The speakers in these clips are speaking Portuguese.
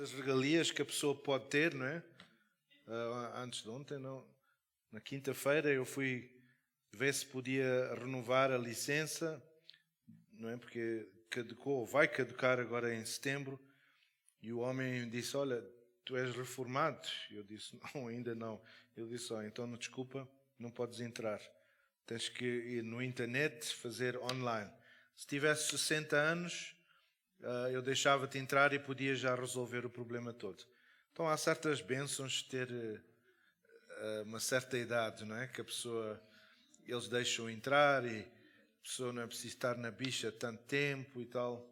certas regalias que a pessoa pode ter, não é? Antes de ontem, não. Na quinta-feira eu fui ver se podia renovar a licença, não é? Porque vai caducar agora em setembro. E o homem disse, olha, tu és reformado? Eu disse, não, ainda não. Ele disse, então não, desculpa, não podes entrar. Tens que ir no internet, fazer online. Se tivesse 60 anos, eu deixava-te entrar e podia já resolver o problema todo. Então há certas bênçãos de ter uma certa idade, não é? Que a pessoa, eles deixam entrar e a pessoa não é preciso estar na bicha tanto tempo e tal.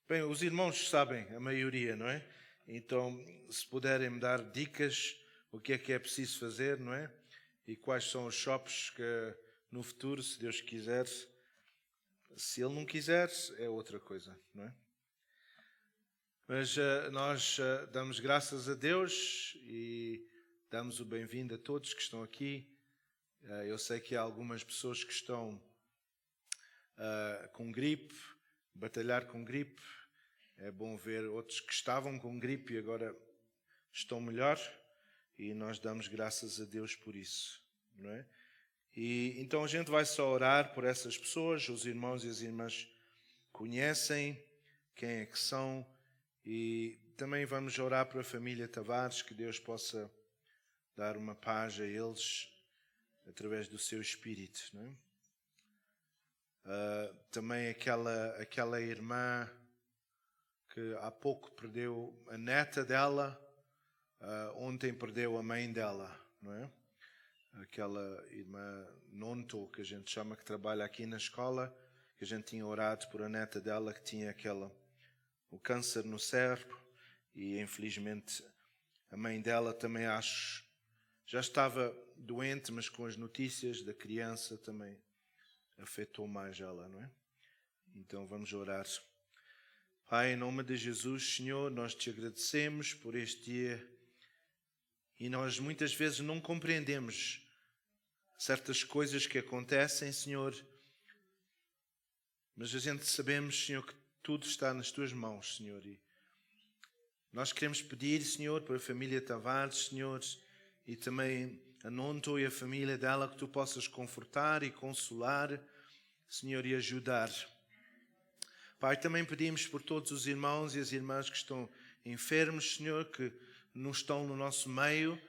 Bem, os irmãos sabem, a maioria, não é? Então, se puderem me dar dicas, o que é preciso fazer, não é? E quais são os shops que no futuro, se Deus quiser, se Ele não quiser, é outra coisa, não é? Mas nós damos graças a Deus e damos o bem-vindo a todos que estão aqui. Eu sei que há algumas pessoas que estão com gripe, batalhar com gripe. É bom ver outros que estavam com gripe e agora estão melhor. E nós damos graças a Deus por isso, não é? E então a gente vai só orar por essas pessoas. Os irmãos e as irmãs conhecem quem é que são. E também vamos orar para a família Tavares, que Deus possa dar uma paz a eles através do seu Espírito, não é? Também aquela irmã que há pouco perdeu a neta dela, ontem perdeu a mãe dela, não é? Aquela irmã Nonto, que a gente chama, que trabalha aqui na escola, que a gente tinha orado por a neta dela, que tinha o câncer no cérebro, e infelizmente a mãe dela também já estava doente, mas com as notícias da criança também afetou mais ela, não é? Então vamos orar. Pai, em nome de Jesus, Senhor, nós te agradecemos por este dia e nós muitas vezes não compreendemos certas coisas que acontecem, Senhor, mas a gente sabemos, Senhor, que tudo está nas tuas mãos, Senhor. E nós queremos pedir, Senhor, para a família Tavares, Senhor, e também a Nonto e a família dela, que tu possas confortar e consolar, Senhor, e ajudar. Pai, também pedimos por todos os irmãos e as irmãs que estão enfermos, Senhor, que não estão no nosso meio.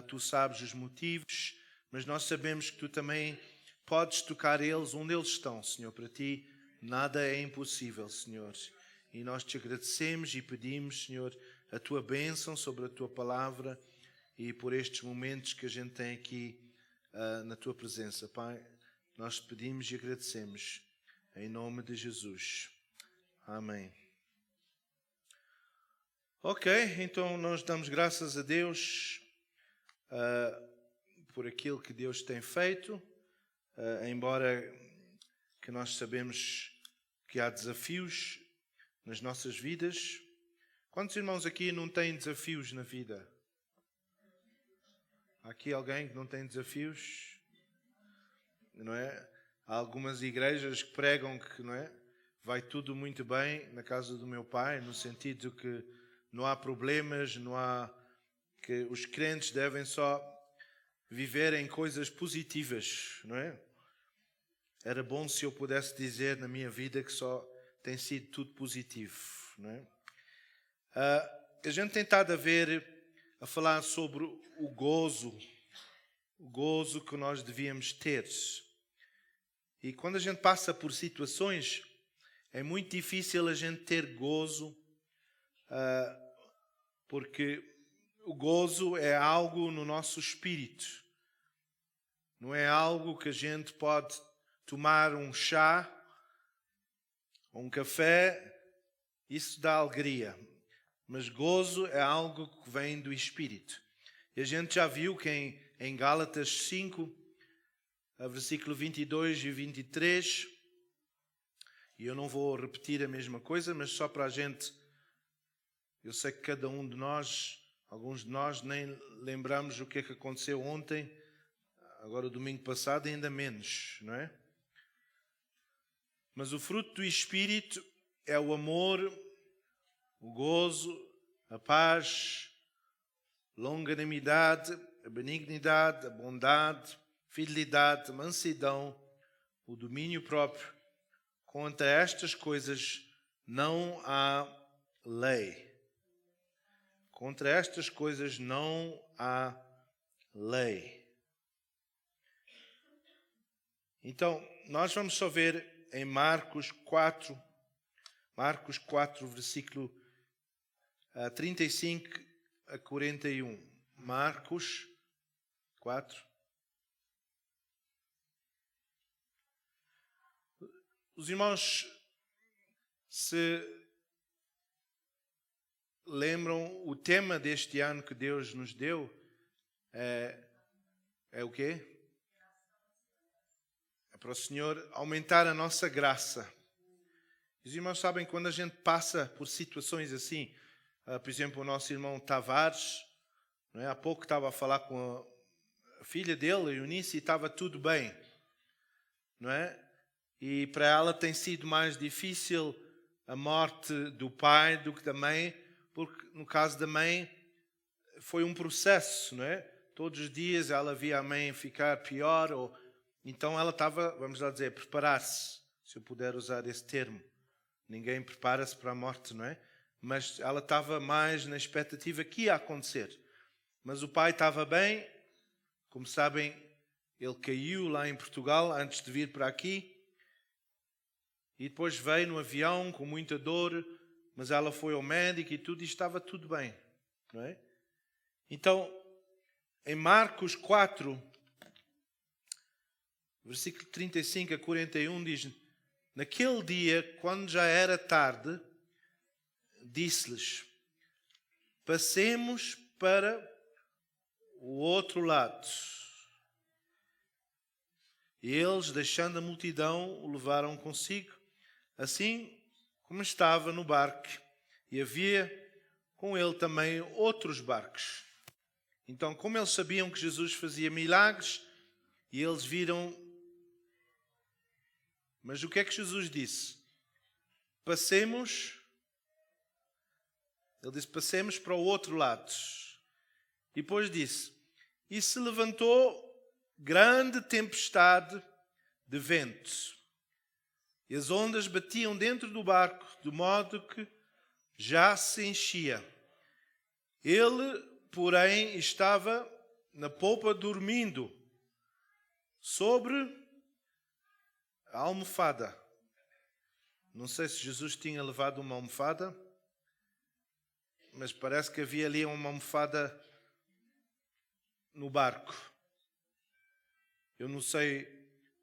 Tu sabes os motivos, mas nós sabemos que tu também podes tocar eles onde eles estão, Senhor. Para ti nada é impossível, Senhor. E nós te agradecemos e pedimos, Senhor, a tua bênção sobre a tua palavra e por estes momentos que a gente tem aqui na tua presença. Pai, nós te pedimos e agradecemos em nome de Jesus. Amém. Ok, então nós damos graças a Deus por aquilo que Deus tem feito, embora que nós sabemos que há desafios nas nossas vidas. Quantos irmãos aqui não têm desafios na vida? Há aqui alguém que não tem desafios? Não é? Há algumas igrejas que pregam que, não é? Vai tudo muito bem na casa do meu pai, no sentido que não há problemas, que os crentes devem só viver em coisas positivas, não é? Era bom se eu pudesse dizer na minha vida que só tem sido tudo positivo, não é? A gente tem estado a falar sobre o gozo que nós devíamos ter. E quando a gente passa por situações, é muito difícil a gente ter gozo, porque o gozo é algo no nosso espírito. Não é algo que a gente pode tomar um chá ou um café, isso dá alegria. Mas gozo é algo que vem do espírito. E a gente já viu que em Gálatas 5, versículo 22 e 23... E eu não vou repetir a mesma coisa, mas só para a gente... Eu sei que cada um de nós, alguns de nós, nem lembramos o que é que aconteceu ontem, agora o domingo passado ainda menos, não é? Mas o fruto do Espírito é o amor, o gozo, a paz, longanimidade, a benignidade, a bondade, fidelidade, a mansidão, o domínio próprio. Contra estas coisas não há lei. Contra estas coisas não há lei. Então, nós vamos só ver em Marcos 4, versículo 35 a 41. Marcos 4. Os irmãos se lembram, o tema deste ano que Deus nos deu é o quê? É para o Senhor aumentar a nossa graça. Os irmãos sabem, quando a gente passa por situações assim, por exemplo, o nosso irmão Tavares, não é? Há pouco estava a falar com a filha dele, a Eunice, e estava tudo bem, não é? E para ela tem sido mais difícil a morte do pai do que da mãe, porque no caso da mãe foi um processo, não é? Todos os dias ela via a mãe ficar pior, então ela estava, vamos lá dizer, preparar-se, se eu puder usar esse termo. Ninguém prepara-se para a morte, não é? Mas ela estava mais na expectativa que ia acontecer. Mas o pai estava bem, como sabem, ele caiu lá em Portugal antes de vir para aqui. E depois veio no avião com muita dor, mas ela foi ao médico e tudo, e estava tudo bem, não é? Então, em Marcos 4, versículo 35 a 41, diz: naquele dia, quando já era tarde, disse-lhes: passemos para o outro lado. E eles, deixando a multidão, o levaram consigo, assim como estava no barco, e havia com ele também outros barcos. Então, como eles sabiam que Jesus fazia milagres, e eles viram... Mas o que é que Jesus disse? Passemos... Ele disse, passemos para o outro lado. E depois disse, e se levantou grande tempestade de vento. E as ondas batiam dentro do barco, de modo que já se enchia. Ele, porém, estava na popa dormindo, sobre a almofada. Não sei se Jesus tinha levado uma almofada, mas parece que havia ali uma almofada no barco. Eu não sei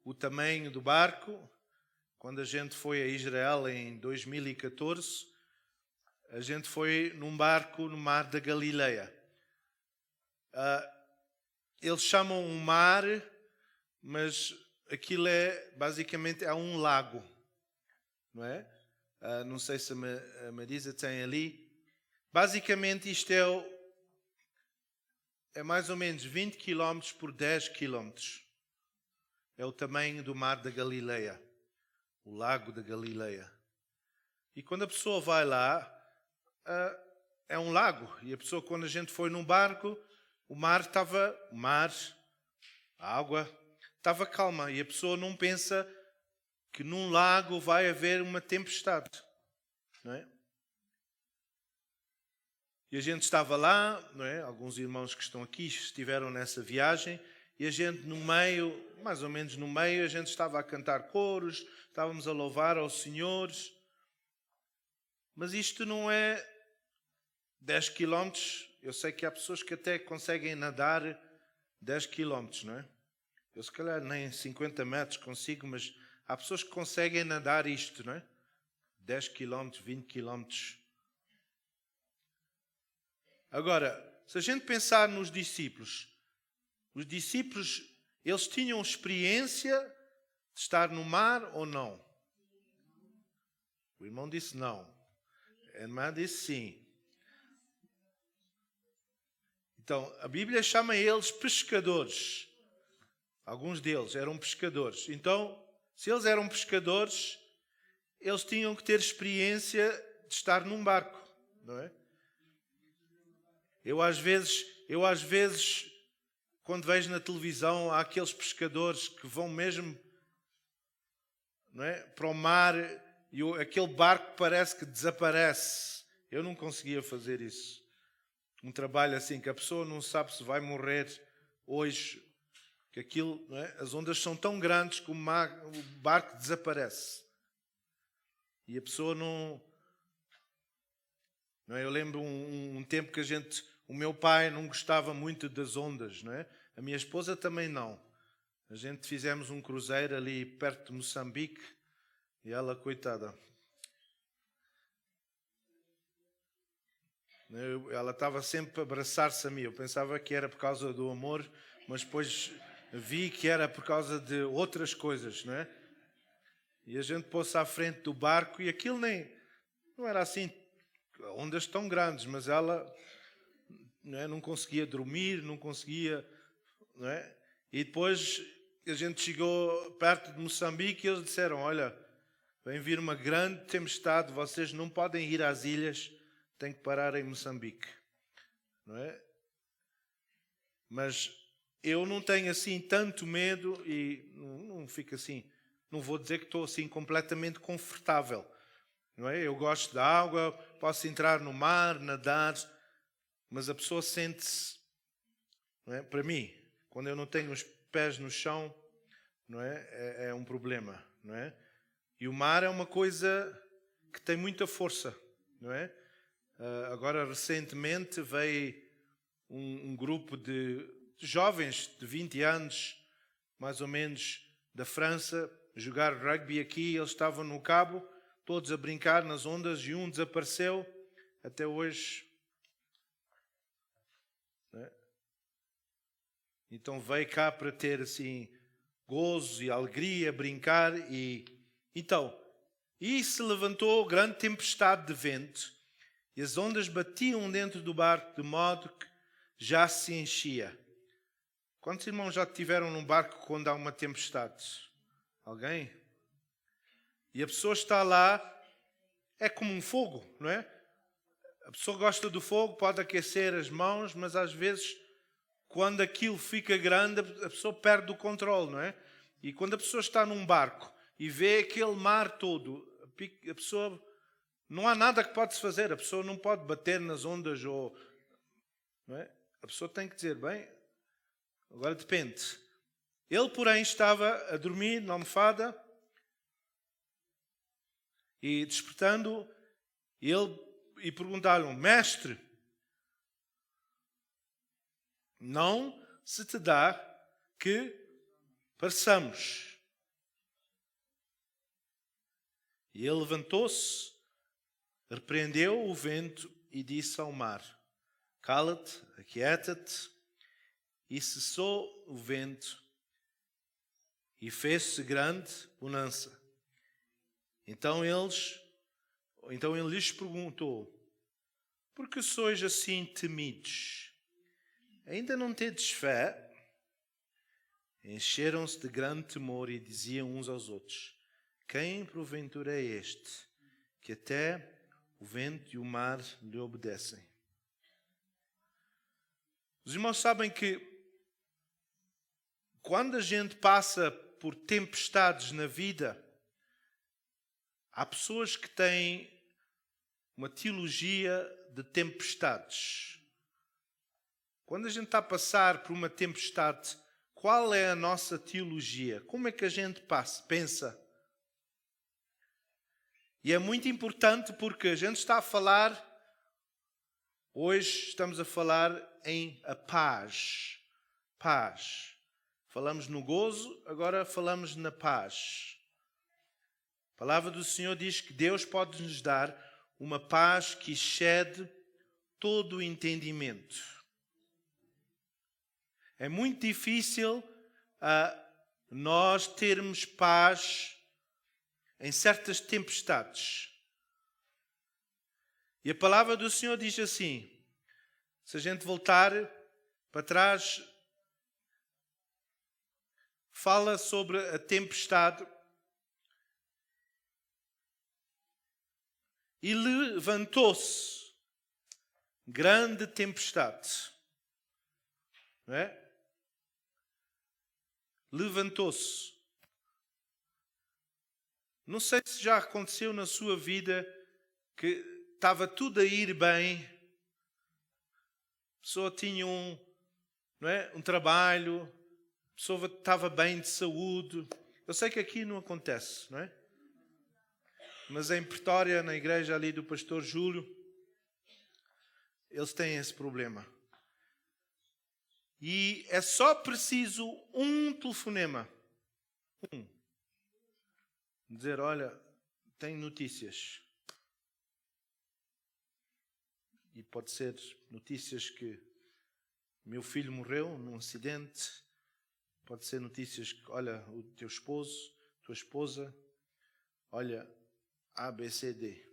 o tamanho do barco. Quando a gente foi a Israel em 2014, a gente foi num barco no mar da Galileia. Eles chamam um mar, mas aquilo basicamente é um lago, não é? Não sei se a Marisa tem ali. Basicamente isto é mais ou menos 20 km por 10 km. É o tamanho do mar da Galileia, o lago da Galileia. E quando a pessoa vai lá, é um lago. E a pessoa, quando a gente foi num barco, a água estava calma. E a pessoa não pensa que num lago vai haver uma tempestade, não é? E a gente estava lá, não é? Alguns irmãos que estão aqui estiveram nessa viagem, e a gente no meio, mais ou menos no meio, a gente estava a cantar coros, estávamos a louvar ao Senhor. Mas isto não é 10 km. Eu sei que há pessoas que até conseguem nadar 10 km, não é? Eu se calhar nem 50 metros consigo, mas há pessoas que conseguem nadar isto, não é? 10 km, 20 km. Agora, se a gente pensar nos discípulos, os discípulos, eles tinham experiência de estar no mar ou não? O irmão disse não. A irmã disse sim. Então, a Bíblia chama eles pescadores. Alguns deles eram pescadores. Então, se eles eram pescadores, eles tinham que ter experiência de estar num barco, não é? Eu às vezes, quando vejo na televisão, há aqueles pescadores que vão mesmo, não é, para o mar e aquele barco parece que desaparece. Eu não conseguia fazer isso. Um trabalho assim, que a pessoa não sabe se vai morrer hoje, que aquilo, não é, as ondas são tão grandes que o barco desaparece. E a pessoa não é? Eu lembro um tempo que o meu pai não gostava muito das ondas, não é? A minha esposa também não. A gente fizemos um cruzeiro ali perto de Moçambique e ela, coitada, ela estava sempre a abraçar-se a mim. Eu pensava que era por causa do amor, mas depois vi que era por causa de outras coisas, não é? E a gente pôs-se à frente do barco e aquilo não era assim, ondas tão grandes, mas ela, não é, não conseguia dormir, não conseguia, não é? E depois a gente chegou perto de Moçambique e eles disseram, olha, vem vir uma grande tempestade, vocês não podem ir às ilhas, têm que parar em Moçambique, não é? Mas eu não tenho assim tanto medo e não fico assim, não vou dizer que estou assim completamente confortável, não é? Eu gosto da água, posso entrar no mar, nadar, mas a pessoa sente-se, não é? Para mim, quando eu não tenho os pés no chão, não é? É um problema, não é? E o mar é uma coisa que tem muita força, não é? Agora, recentemente, veio um grupo de jovens de 20 anos, mais ou menos, da França, jogar rugby aqui. Eles estavam no cabo, todos a brincar nas ondas, e um desapareceu. Até hoje. Né? Então veio cá para ter assim gozo e alegria, brincar. Então, se levantou grande tempestade de vento, e as ondas batiam dentro do barco de modo que já se enchia. Quantos irmãos já estiveram num barco quando há uma tempestade? Alguém? E a pessoa está lá, é como um fogo, não é? A pessoa gosta do fogo, pode aquecer as mãos, mas às vezes, quando aquilo fica grande, a pessoa perde o controle, não é? E quando a pessoa está num barco e vê aquele mar todo, a pessoa, não há nada que pode se fazer, a pessoa não pode bater nas ondas, não é? A pessoa tem que dizer, bem, agora depende. Ele, porém, estava a dormir na almofada e despertando, e perguntaram, mestre, não se te dá que pereçamos. E ele levantou-se, repreendeu o vento e disse ao mar, cala-te, aquieta-te, e cessou o vento e fez-se grande bonança. Então ele lhes perguntou, por que sois assim temidos? Ainda não tendes fé? Encheram-se de grande temor e diziam uns aos outros, quem porventura é este, que até o vento e o mar lhe obedecem? Os irmãos sabem que quando a gente passa por tempestades na vida, há pessoas que têm uma teologia de tempestades. Quando a gente está a passar por uma tempestade, qual é a nossa teologia? Como é que a gente pensa? E é muito importante porque a gente está a falar, hoje estamos a falar em a paz. Paz. Falamos no gozo, agora falamos na paz. A palavra do Senhor diz que Deus pode nos dar uma paz que excede todo o entendimento. É muito difícil nós termos paz em certas tempestades. E a palavra do Senhor diz assim, se a gente voltar para trás, fala sobre a tempestade. E levantou-se grande tempestade. Não é? Levantou-se. Não sei se já aconteceu na sua vida que estava tudo a ir bem, a pessoa tinha não é? Um trabalho, a pessoa estava bem de saúde. Eu sei que aqui não acontece, não é? Mas em Pretória, na igreja ali do pastor Júlio, eles têm esse problema. E é só preciso um telefonema. Dizer, olha, tenho notícias. E pode ser notícias que meu filho morreu num acidente. Pode ser notícias que, olha, o teu esposo, tua esposa, olha, A, B, C, D.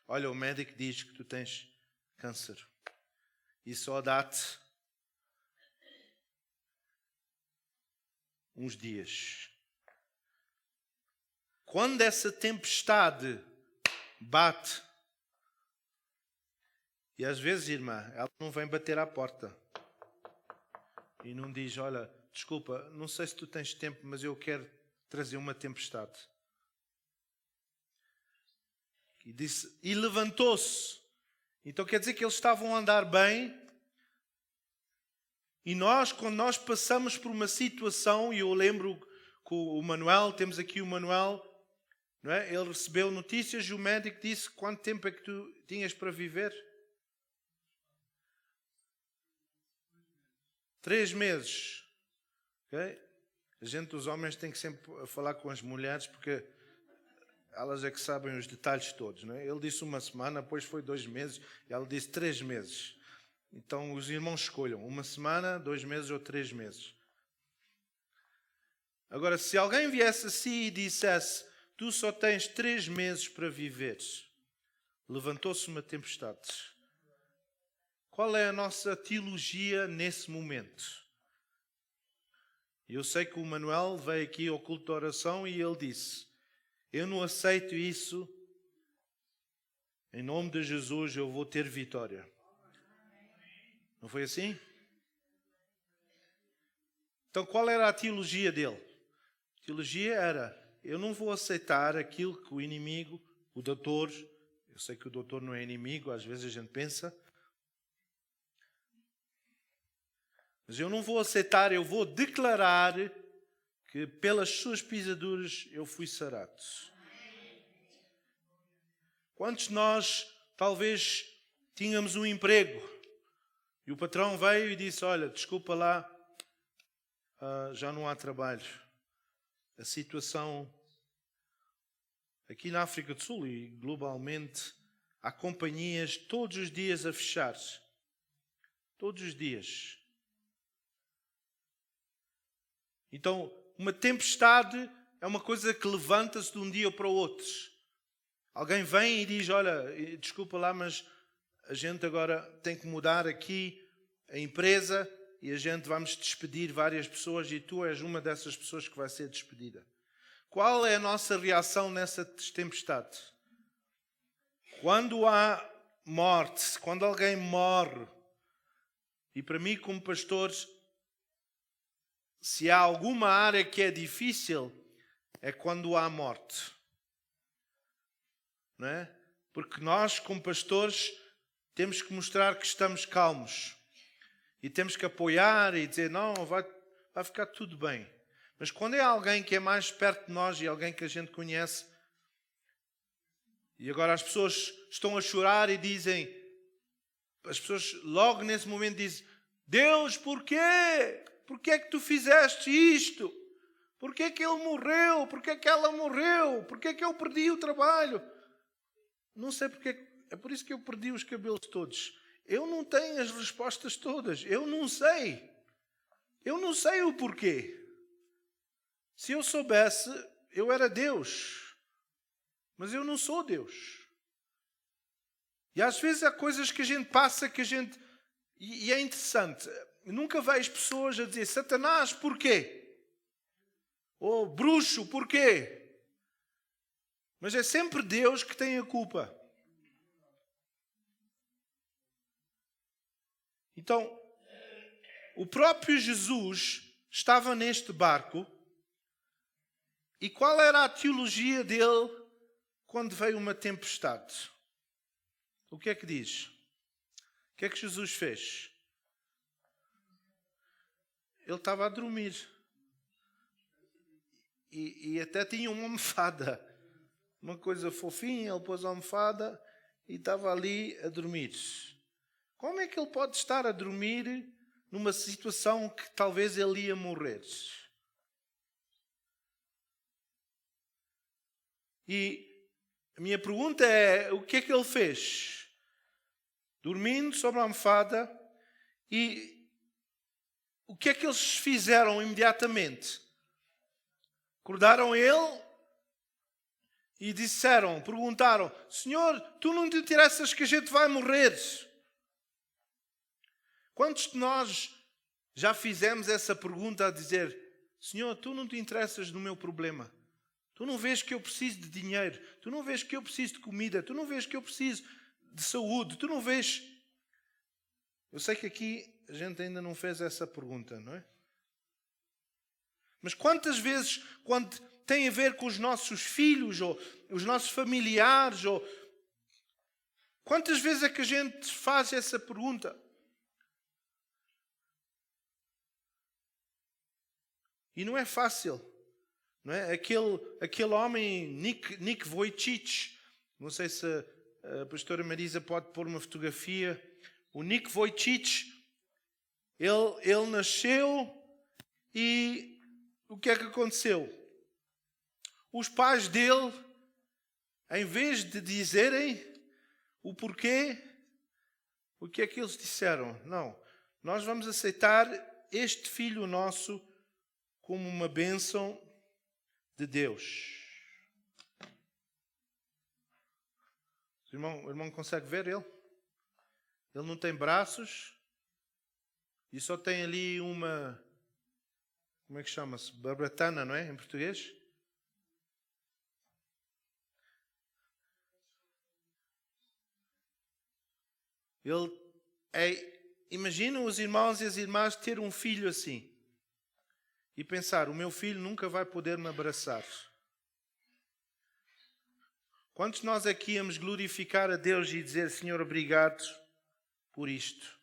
Olha, o médico diz que tu tens câncer. E só dá-te uns dias. Quando essa tempestade bate, e às vezes, irmã, ela não vem bater à porta e não diz, olha, desculpa, não sei se tu tens tempo, mas eu quero trazer uma tempestade. E disse, e levantou-se. Então quer dizer que eles estavam a andar bem. E nós, quando nós passamos por uma situação, e eu lembro que o Manuel, temos aqui o Manuel, não é? Ele recebeu notícias e o médico disse, quanto tempo é que tu tinhas para viver? 3 meses. Okay? A gente, os homens, tem que sempre falar com as mulheres, porque elas é que sabem os detalhes todos. Não é? Ele disse 1 semana, depois foi 2 meses, e ela disse 3 meses. Então os irmãos escolham 1 semana, 2 meses ou 3 meses. Agora, se alguém viesse assim e dissesse, tu só tens 3 meses para viver, levantou-se uma tempestade. Qual é a nossa teologia nesse momento? Eu sei que o Manuel veio aqui ao culto de oração e ele disse, eu não aceito isso, em nome de Jesus eu vou ter vitória. Não foi assim? Então qual era a teologia dele? A teologia era, eu não vou aceitar aquilo que o inimigo, o doutor, eu sei que o doutor não é inimigo, às vezes a gente pensa, mas eu não vou aceitar, eu vou declarar que pelas suas pisaduras eu fui sarado. Quantos de nós talvez tínhamos um emprego e o patrão veio e disse, olha, desculpa lá, já não há trabalho. A situação aqui na África do Sul e globalmente, há companhias todos os dias a fechar. Todos os dias. Então, uma tempestade é uma coisa que levanta-se de um dia para o outro. Alguém vem e diz, olha, desculpa lá, mas a gente agora tem que mudar aqui a empresa e a gente vamos despedir várias pessoas e tu és uma dessas pessoas que vai ser despedida. Qual é a nossa reação nessa tempestade? Quando há morte, quando alguém morre, e para mim como pastor, se há alguma área que é difícil, é quando há morte. Não é? Porque nós, como pastores, temos que mostrar que estamos calmos. E temos que apoiar e dizer, não, vai ficar tudo bem. Mas quando é alguém que é mais perto de nós e alguém que a gente conhece, e agora as pessoas estão a chorar e dizem, as pessoas logo nesse momento dizem, Deus, porquê? Porquê é que tu fizeste isto? Porquê é que ele morreu? Porquê é que ela morreu? Porquê é que eu perdi o trabalho? Não sei porque, é por isso que eu perdi os cabelos todos. Eu não tenho as respostas todas. Eu não sei. Eu não sei o porquê. Se eu soubesse, eu era Deus. Mas eu não sou Deus. E às vezes há coisas que a gente passa que a gente... E é interessante. Eu nunca vejo pessoas a dizer, Satanás, porquê? Ou bruxo, porquê? Mas é sempre Deus que tem a culpa. Então, o próprio Jesus estava neste barco. E qual era a teologia dele quando veio uma tempestade? O que é que diz? O que é que Jesus fez? Ele estava a dormir. E até tinha uma almofada. Uma coisa fofinha, ele pôs a almofada e estava ali a dormir. Como é que ele pode estar a dormir numa situação que talvez ele ia morrer? E a minha pergunta é, o que é que ele fez? Dormindo sobre a almofada, e o que é que eles fizeram imediatamente? Acordaram ele e perguntaram, Senhor, tu não te interessas que a gente vai morrer? Quantos de nós já fizemos essa pergunta a dizer, Senhor, tu não te interessas no meu problema? Tu não vês que eu preciso de dinheiro? Tu não vês que eu preciso de comida? Tu não vês que eu preciso de saúde? Tu não vês? Eu sei que aqui a gente ainda não fez essa pergunta, não é? Mas quantas vezes, quando tem a ver com os nossos filhos, ou os nossos familiares, ou quantas vezes é que a gente faz essa pergunta? E não é fácil, não é? Aquele homem, Nick Vujicic, não sei se a pastora Marisa pode pôr uma fotografia. O Nick Vujicic, ele nasceu e o que é que aconteceu? Os pais dele, em vez de dizerem o porquê, o que é que eles disseram? Não, nós vamos aceitar este filho nosso como uma bênção de Deus. O irmão consegue ver ele? Ele não tem braços e só tem ali uma... Como é que chama-se? Barbatana, não é? Em português? Imagina os irmãos e as irmãs ter um filho assim e pensar, o meu filho nunca vai poder me abraçar. Quantos de nós aqui íamos glorificar a Deus e dizer, Senhor, obrigado por isto?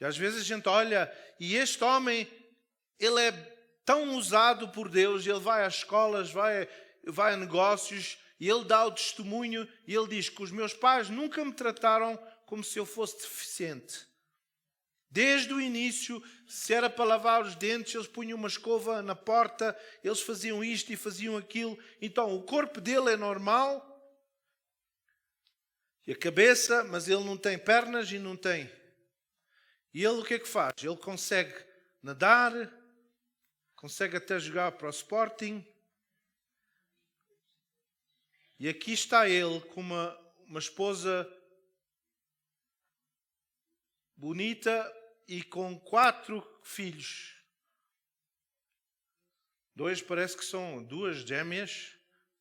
E às vezes a gente olha, e este homem, ele é tão usado por Deus, ele vai às escolas, vai a negócios, e ele dá o testemunho, e ele diz que os meus pais nunca me trataram como se eu fosse deficiente. Desde o início, se era para lavar os dentes, eles punham uma escova na porta, eles faziam isto e faziam aquilo. Então o corpo dele é normal, e a cabeça, mas ele não tem pernas e não tem. E ele o que é que faz? Ele consegue nadar, consegue até jogar para o Sporting. E aqui está ele com uma esposa bonita e com 4 filhos. 2 parece que são 2 gêmeas.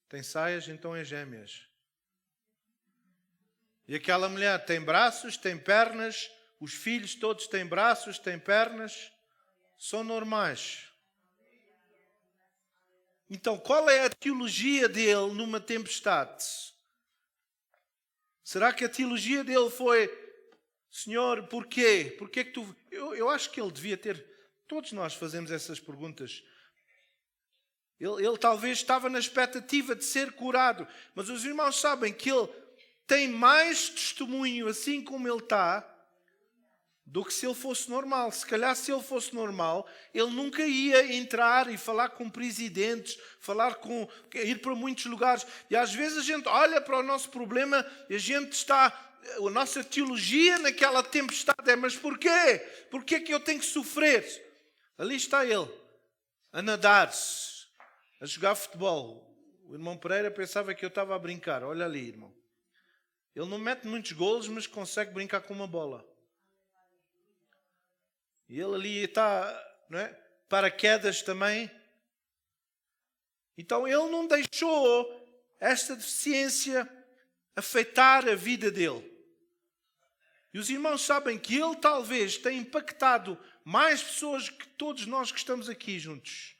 Tem saias, então é gêmeas. E aquela mulher tem braços, tem pernas. Os filhos todos têm braços, têm pernas. São normais. Então, qual é a teologia dele numa tempestade? Será que a teologia dele foi, Senhor, porquê? Porquê que tu... Eu acho que ele devia ter... Todos nós fazemos essas perguntas. Ele talvez estava na expectativa de ser curado. Mas os irmãos sabem que ele tem mais testemunho assim como ele está do que se ele fosse normal. Se calhar se ele fosse normal, ele nunca ia entrar e falar com presidentes, ir para muitos lugares. E às vezes a gente olha para o nosso problema e a gente está... A nossa teologia naquela tempestade é, mas porquê? Porquê que eu tenho que sofrer? Ali está ele, a nadar, a jogar futebol. O irmão Pereira pensava que eu estava a brincar. Olha ali, irmão. Ele não mete muitos golos, mas consegue brincar com uma bola. E ele ali está, não é? Paraquedas também. Então ele não deixou esta deficiência afetar a vida dele. E os irmãos sabem que ele talvez tenha impactado mais pessoas que todos nós que estamos aqui juntos.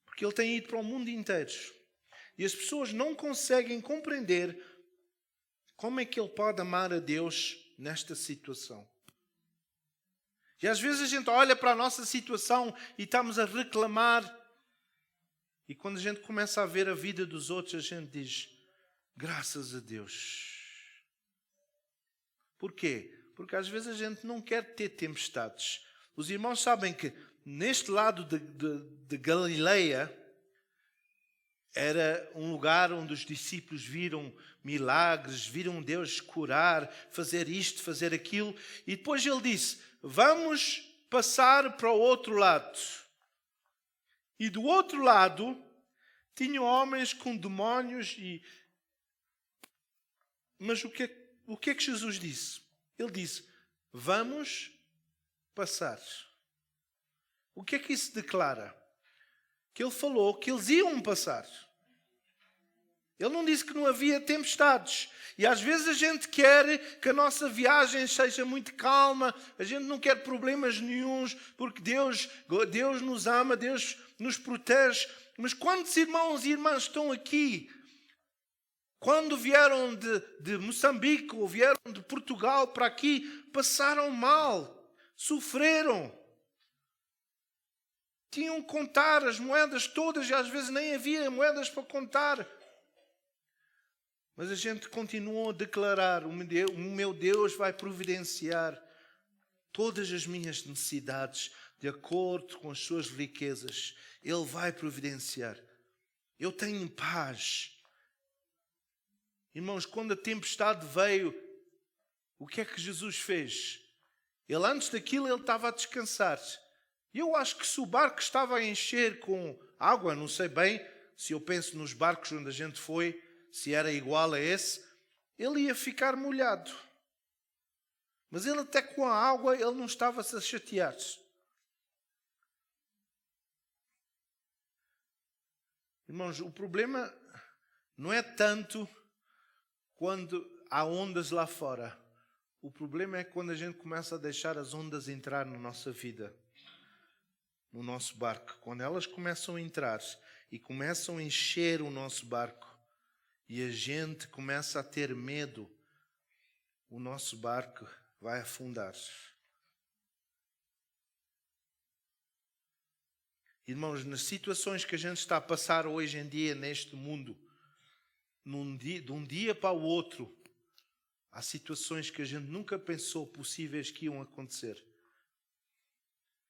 Porque ele tem ido para o mundo inteiro. E as pessoas não conseguem compreender como é que ele pode amar a Deus nesta situação. E às vezes a gente olha para a nossa situação e estamos a reclamar. E quando a gente começa a ver a vida dos outros, a gente diz, graças a Deus. Porquê? Porque às vezes a gente não quer ter tempestades. Os irmãos sabem que neste lado de Galileia era um lugar onde os discípulos viram milagres, viram Deus curar, fazer isto, fazer aquilo. E depois ele disse, vamos passar para o outro lado. E do outro lado tinham homens com demónios. Mas o que é que Jesus disse? Ele disse, vamos passar. O que é que isso declara? Que ele falou que eles iam passar. Ele não disse que não havia tempestades. E às vezes a gente quer que a nossa viagem seja muito calma. A gente não quer problemas nenhuns, porque Deus nos ama, Deus nos protege. Mas quantos irmãos e irmãs estão aqui, quando vieram de Moçambique ou vieram de Portugal para aqui, passaram mal, sofreram. Tinham que contar as moedas todas e às vezes nem havia moedas para contar. Mas a gente continuou a declarar, o meu Deus vai providenciar todas as minhas necessidades de acordo com as suas riquezas. Ele vai providenciar. Eu tenho paz. Irmãos, quando a tempestade veio, o que é que Jesus fez? Ele antes daquilo ele estava a descansar. E eu acho que se o barco estava a encher com água, não sei bem, se eu penso nos barcos onde a gente foi, se era igual a esse, ele ia ficar molhado. Mas ele até com a água, ele não estava-se a chatear. Irmãos, o problema não é tanto quando há ondas lá fora. O problema é quando a gente começa a deixar as ondas entrar na nossa vida, no nosso barco. Quando elas começam a entrar e começam a encher o nosso barco e a gente começa a ter medo, o nosso barco vai afundar. Irmãos, nas situações que a gente está a passar hoje em dia neste mundo, de um dia para o outro, há situações que a gente nunca pensou possíveis que iam acontecer.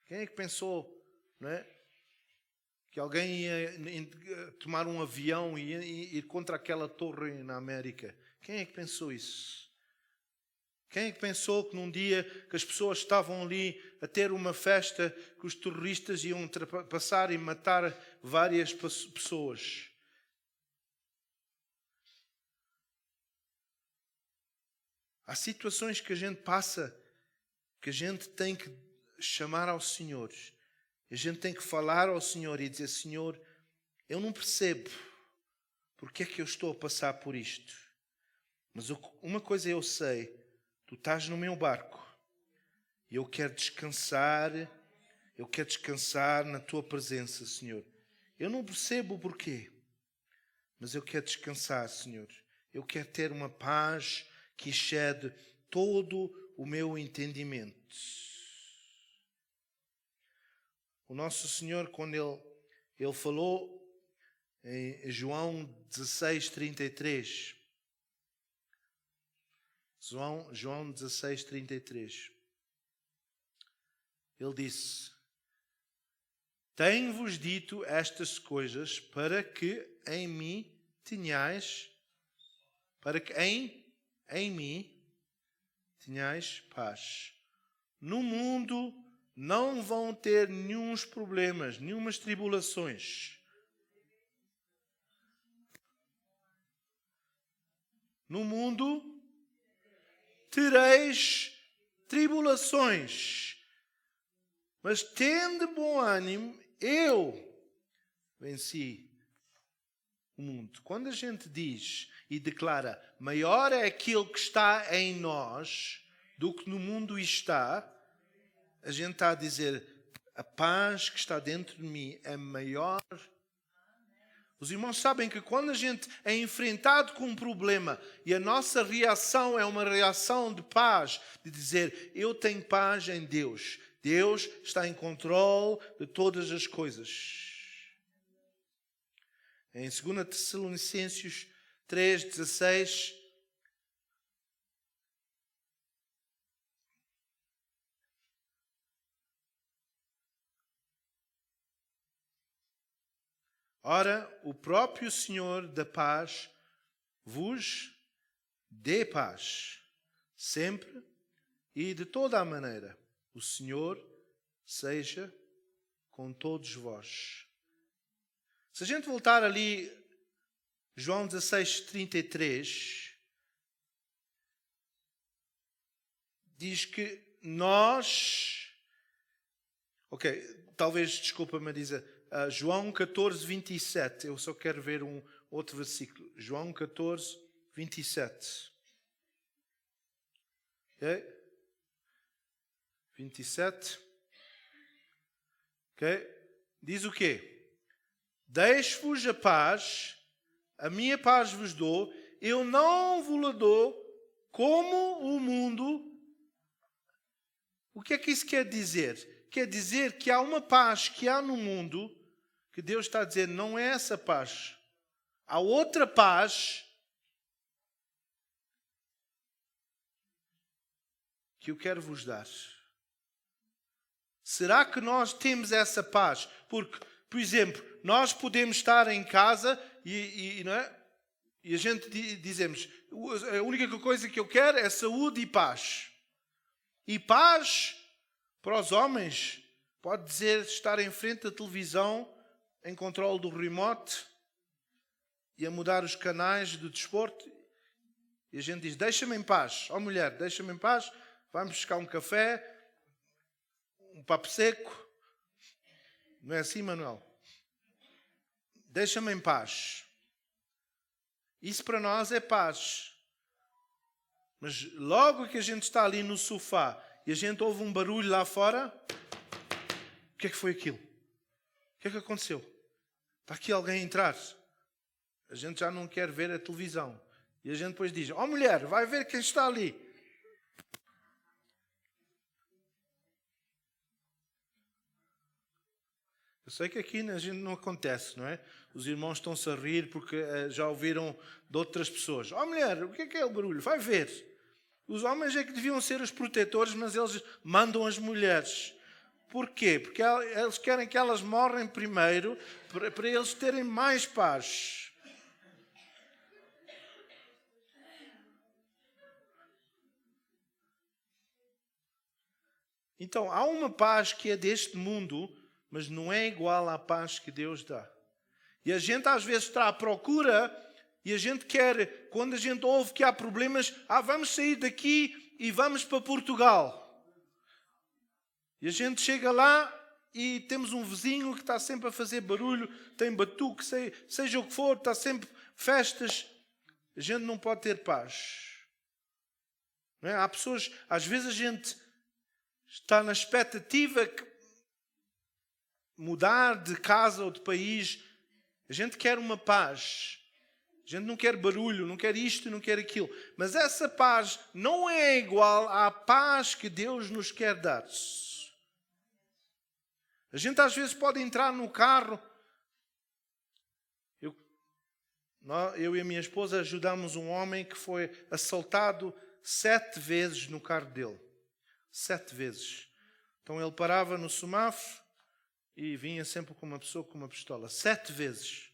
Quem é que pensou, não é? Que alguém ia tomar um avião e ir contra aquela torre na América? Quem é que pensou isso? Quem é que pensou que num dia que as pessoas estavam ali a ter uma festa, que os terroristas iam passar e matar várias pessoas? Há situações que a gente passa, que a gente tem que chamar ao Senhor. A gente tem que falar ao Senhor e dizer, Senhor, eu não percebo porque é que eu estou a passar por isto. Mas uma coisa eu sei, tu estás no meu barco e eu quero descansar na tua presença, Senhor. Eu não percebo o porquê, mas eu quero descansar, Senhor. Eu quero ter uma paz que excede todo o meu entendimento. O nosso Senhor, quando Ele falou em João 16:33, João 16:33, Ele disse, tenho-vos dito estas coisas para que em mim tenhais, para que em mim tenhais paz. No mundo não vão ter nenhuns problemas, nenhumas tribulações. No mundo tereis tribulações, mas tende bom ânimo, eu venci o mundo. Quando a gente diz e declara, maior é aquele que está em nós do que no mundo está, a gente está a dizer, a paz que está dentro de mim é maior. Os irmãos sabem que quando a gente é enfrentado com um problema e a nossa reação é uma reação de paz, de dizer, eu tenho paz em Deus. Deus está em controle de todas as coisas. Em 2 Tessalonicenses 3:16, ora, o próprio Senhor da paz vos dê paz, sempre e de toda a maneira. O Senhor seja com todos vós. Se a gente voltar ali, João 16:33, diz que nós... Ok, talvez, desculpa, Marisa, João 14:27, eu só quero ver um outro versículo. João 14:27. Ok? 27. Ok? Diz o quê? Deixo-vos a paz, a minha paz vos dou, eu não vos dou como o mundo. O que é que isso quer dizer? Quer dizer que há uma paz que há no mundo, que Deus está a dizer, não é essa paz. Há outra paz que eu quero vos dar. Será que nós temos essa paz? Porque, por exemplo, nós podemos estar em casa não é? E a gente dizemos, a única coisa que eu quero é saúde e paz. E paz, para os homens, pode dizer estar em frente da televisão, em controle do remote, e a mudar os canais de desporto. E a gente diz, deixa-me em paz. Ó mulher, deixa-me em paz, vamos buscar um café, um papo seco. Não é assim, Manuel? Deixa-me em paz. Isso para nós é paz. Mas logo que a gente está ali no sofá e a gente ouve um barulho lá fora, o que é que foi aquilo? O que é que aconteceu? Está aqui alguém a entrar. A gente já não quer ver a televisão. E a gente depois diz, ó mulher, vai ver quem está ali. Eu sei que aqui a gente não acontece, não é? Os irmãos estão-se a rir porque já ouviram de outras pessoas. Ó mulher, o que é o barulho? Vai ver. Os homens é que deviam ser os protetores, mas eles mandam as mulheres. Porquê? Porque eles querem que elas morrem primeiro para eles terem mais paz. Então, há uma paz que é deste mundo, mas não é igual à paz que Deus dá. E a gente às vezes está à procura e a gente quer, quando a gente ouve que há problemas, vamos sair daqui e vamos para Portugal. E a gente chega lá e temos um vizinho que está sempre a fazer barulho, tem batuque, seja o que for, está sempre festas. A gente não pode ter paz. Não é? Há pessoas, às vezes a gente está na expectativa que mudar de casa ou de país, a gente quer uma paz. A gente não quer barulho, não quer isto, não quer aquilo. Mas essa paz não é igual à paz que Deus nos quer dar. A gente às vezes pode entrar no carro. Eu e a minha esposa ajudamos um homem que foi assaltado 7 vezes no carro dele. 7 vezes. Então ele parava no semáforo e vinha sempre com uma pessoa com uma pistola. 7 vezes.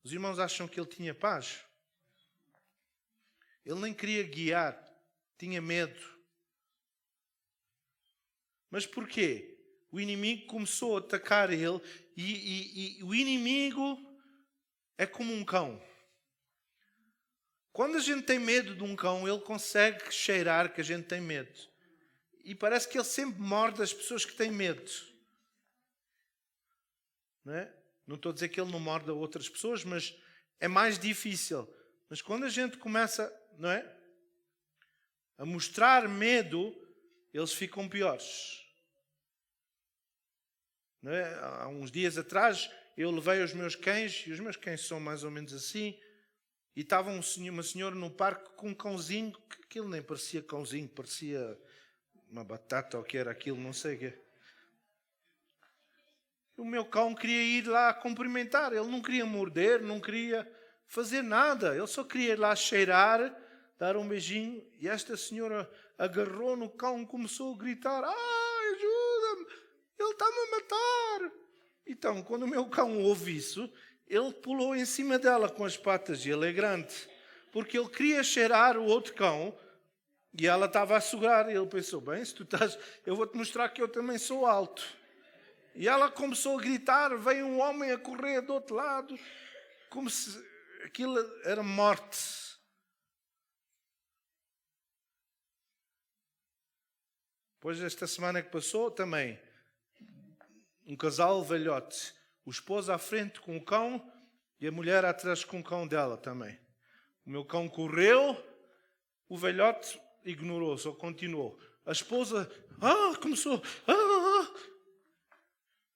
Os irmãos acham que ele tinha paz? Ele nem queria guiar. Tinha medo. Mas porquê? O inimigo começou a atacar ele e o inimigo é como um cão. Quando a gente tem medo de um cão, ele consegue cheirar que a gente tem medo. E parece que ele sempre morde as pessoas que têm medo. Não é? Não estou a dizer que ele não morde a outras pessoas, mas é mais difícil. Mas quando a gente começa, não é? a mostrar medo, eles ficam piores. Não é? Há uns dias atrás, eu levei os meus cães, e os meus cães são mais ou menos assim, e estava uma senhora no parque com um cãozinho, que aquilo nem parecia cãozinho, parecia uma batata ou o que era aquilo, não sei o quê. O meu cão queria ir lá cumprimentar, ele não queria morder, não queria fazer nada, ele só queria ir lá cheirar, dar um beijinho, e esta senhora agarrou no cão, começou a gritar: "Ai, ajuda-me, ele está-me a matar!" Então, quando o meu cão ouve isso, ele pulou em cima dela com as patas, e ele é grande, porque ele queria cheirar o outro cão, e ela estava a segurar, e ele pensou: bem, se tu estás, eu vou-te mostrar que eu também sou alto. E ela começou a gritar, veio um homem a correr do outro lado, como se aquilo era morte. Depois, esta semana que passou, também, um casal velhote, o esposo à frente com o cão e a mulher atrás com o cão dela também. O meu cão correu, o velhote ignorou, só continuou. A esposa começou.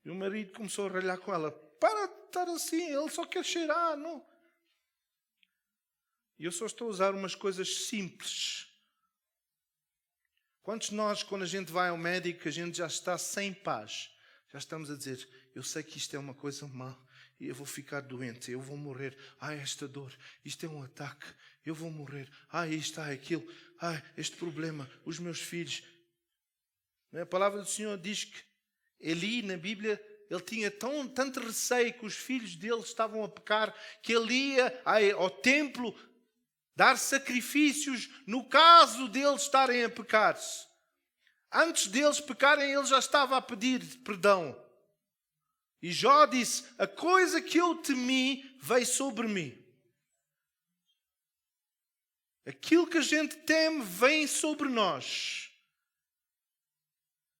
E o marido começou a ralhar com ela: para de estar assim, ele só quer cheirar, não? E eu só estou a usar umas coisas simples. Quantos de nós, quando a gente vai ao médico, a gente já está sem paz? Já estamos a dizer: eu sei que isto é uma coisa má, e eu vou ficar doente, eu vou morrer. Esta dor, isto é um ataque, eu vou morrer. Isto, aquilo, este problema, os meus filhos. A palavra do Senhor diz que Eli, na Bíblia, ele tinha tanto receio que os filhos dele estavam a pecar, que ele ia ao templo dar sacrifícios no caso deles estarem a pecar. Antes deles pecarem, ele já estava a pedir perdão. E Jó disse: a coisa que eu temi veio sobre mim. Aquilo que a gente teme vem sobre nós.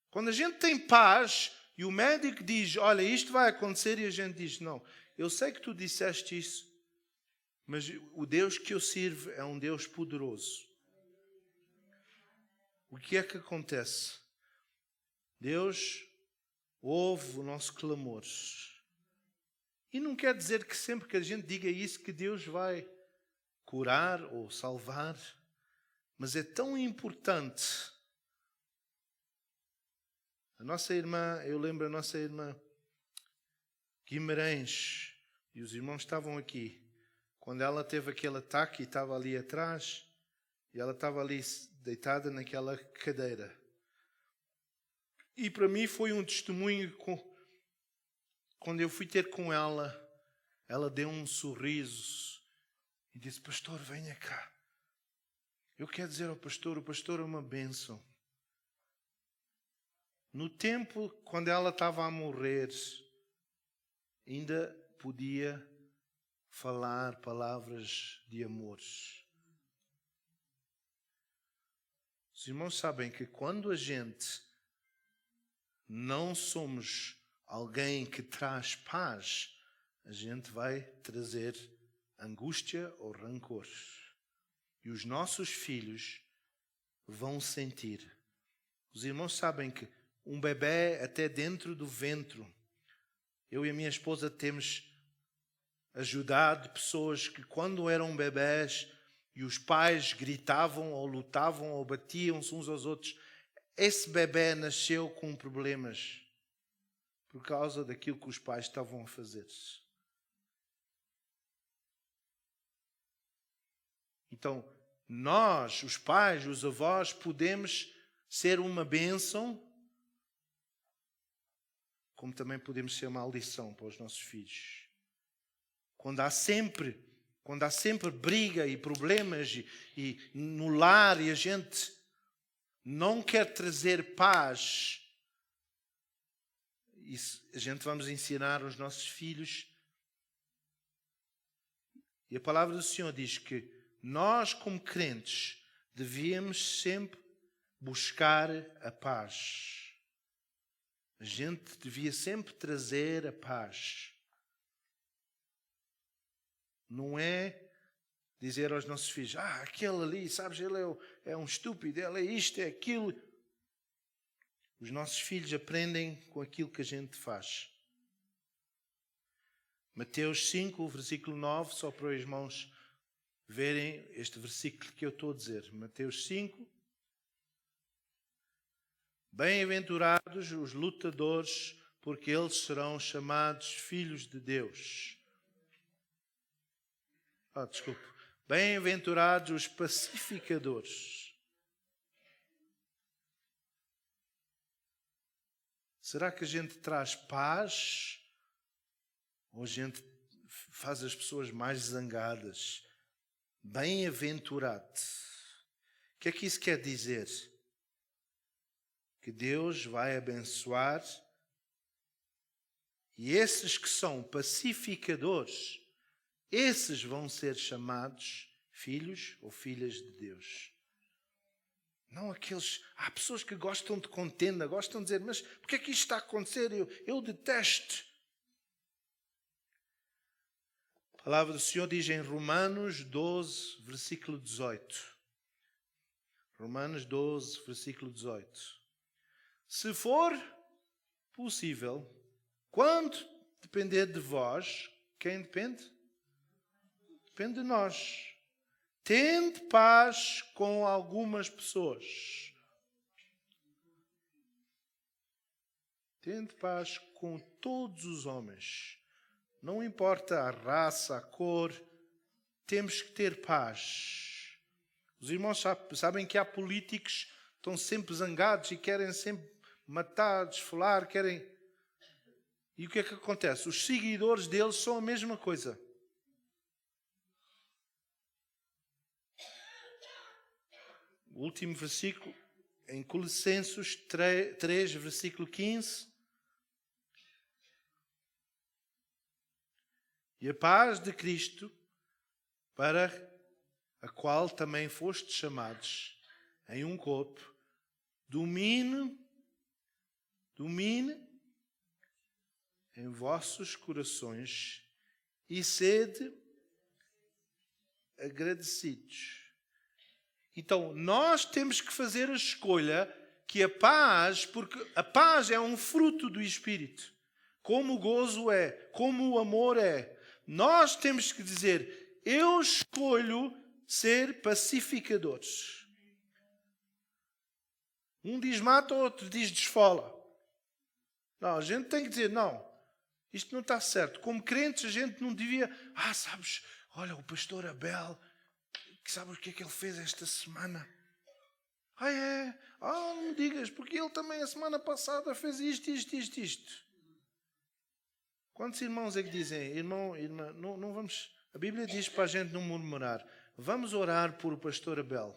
Quando a gente tem paz e o médico diz: olha, isto vai acontecer, e a gente diz: não, eu sei que tu disseste isso, mas o Deus que eu sirvo é um Deus poderoso. O que é que acontece? Deus ouve o nosso clamor. E não quer dizer que sempre que a gente diga isso que Deus vai curar ou salvar, mas é tão importante. A nossa irmã, eu lembro a nossa irmã Guimarães, e os irmãos estavam aqui, quando ela teve aquele ataque e estava ali atrás, e ela estava ali deitada naquela cadeira. E para mim foi um testemunho, quando eu fui ter com ela, ela deu um sorriso e disse: pastor, venha cá. Eu quero dizer ao pastor, o pastor é uma bênção. No tempo, quando ela estava a morrer, ainda podia falar palavras de amor. Os irmãos sabem que quando a gente não somos alguém que traz paz, a gente vai trazer angústia ou rancor. E os nossos filhos vão sentir. Os irmãos sabem que um bebê até dentro do ventre, eu e a minha esposa temos ajudado pessoas que quando eram bebés e os pais gritavam ou lutavam ou batiam-se uns aos outros, esse bebê nasceu com problemas por causa daquilo que os pais estavam a fazer. Então, nós, os pais, os avós, podemos ser uma bênção, como também podemos ser uma maldição para os nossos filhos. Quando há sempre briga e problemas e no lar, e a gente não quer trazer paz, a gente vamos ensinar aos nossos filhos. E a palavra do Senhor diz que nós, como crentes, devíamos sempre buscar a paz. A gente devia sempre trazer a paz. Não é dizer aos nossos filhos, aquele ali, sabes, ele é um estúpido, ele é isto, é aquilo. Os nossos filhos aprendem com aquilo que a gente faz. Mateus 5, versículo 9, só para os irmãos verem este versículo que eu estou a dizer. Mateus 5. Bem-aventurados os lutadores, porque eles serão chamados filhos de Deus. Desculpe. Bem-aventurados os pacificadores. Será que a gente traz paz? Ou a gente faz as pessoas mais zangadas? Bem-aventurado. O que é que isso quer dizer? Que Deus vai abençoar e esses que são pacificadores, esses vão ser chamados filhos ou filhas de Deus. Não aqueles... Há pessoas que gostam de contenda, gostam de dizer, mas por que é que isto está a acontecer? Eu detesto. A palavra do Senhor diz em Romanos 12, versículo 18. Romanos 12, versículo 18. Se for possível, quando depender de vós, quem depende? Depende de nós. Tende paz com algumas pessoas. Tende paz com todos os homens. Não importa a raça, a cor, temos que ter paz. Os irmãos sabem que há políticos que estão sempre zangados e querem sempre matar, desfolar, querem... E o que é que acontece? Os seguidores deles são a mesma coisa. O último versículo, em Colossenses 3, versículo 15. E a paz de Cristo, para a qual também fostes chamados em um corpo, domine em vossos corações e sede agradecidos. Então, nós temos que fazer a escolha que a paz, porque a paz é um fruto do Espírito, como o gozo é, como o amor é. Nós temos que dizer, eu escolho ser pacificadores. Um diz mata, o outro diz desfola. Não, a gente tem que dizer, não, isto não está certo. Como crentes, a gente não devia... sabes, olha, o pastor Abel, sabes o que é que ele fez esta semana? É? Não me digas, porque ele também a semana passada fez isto. Quantos irmãos é que dizem, irmã, não vamos... A Bíblia diz para a gente não murmurar. Vamos orar por o pastor Abel.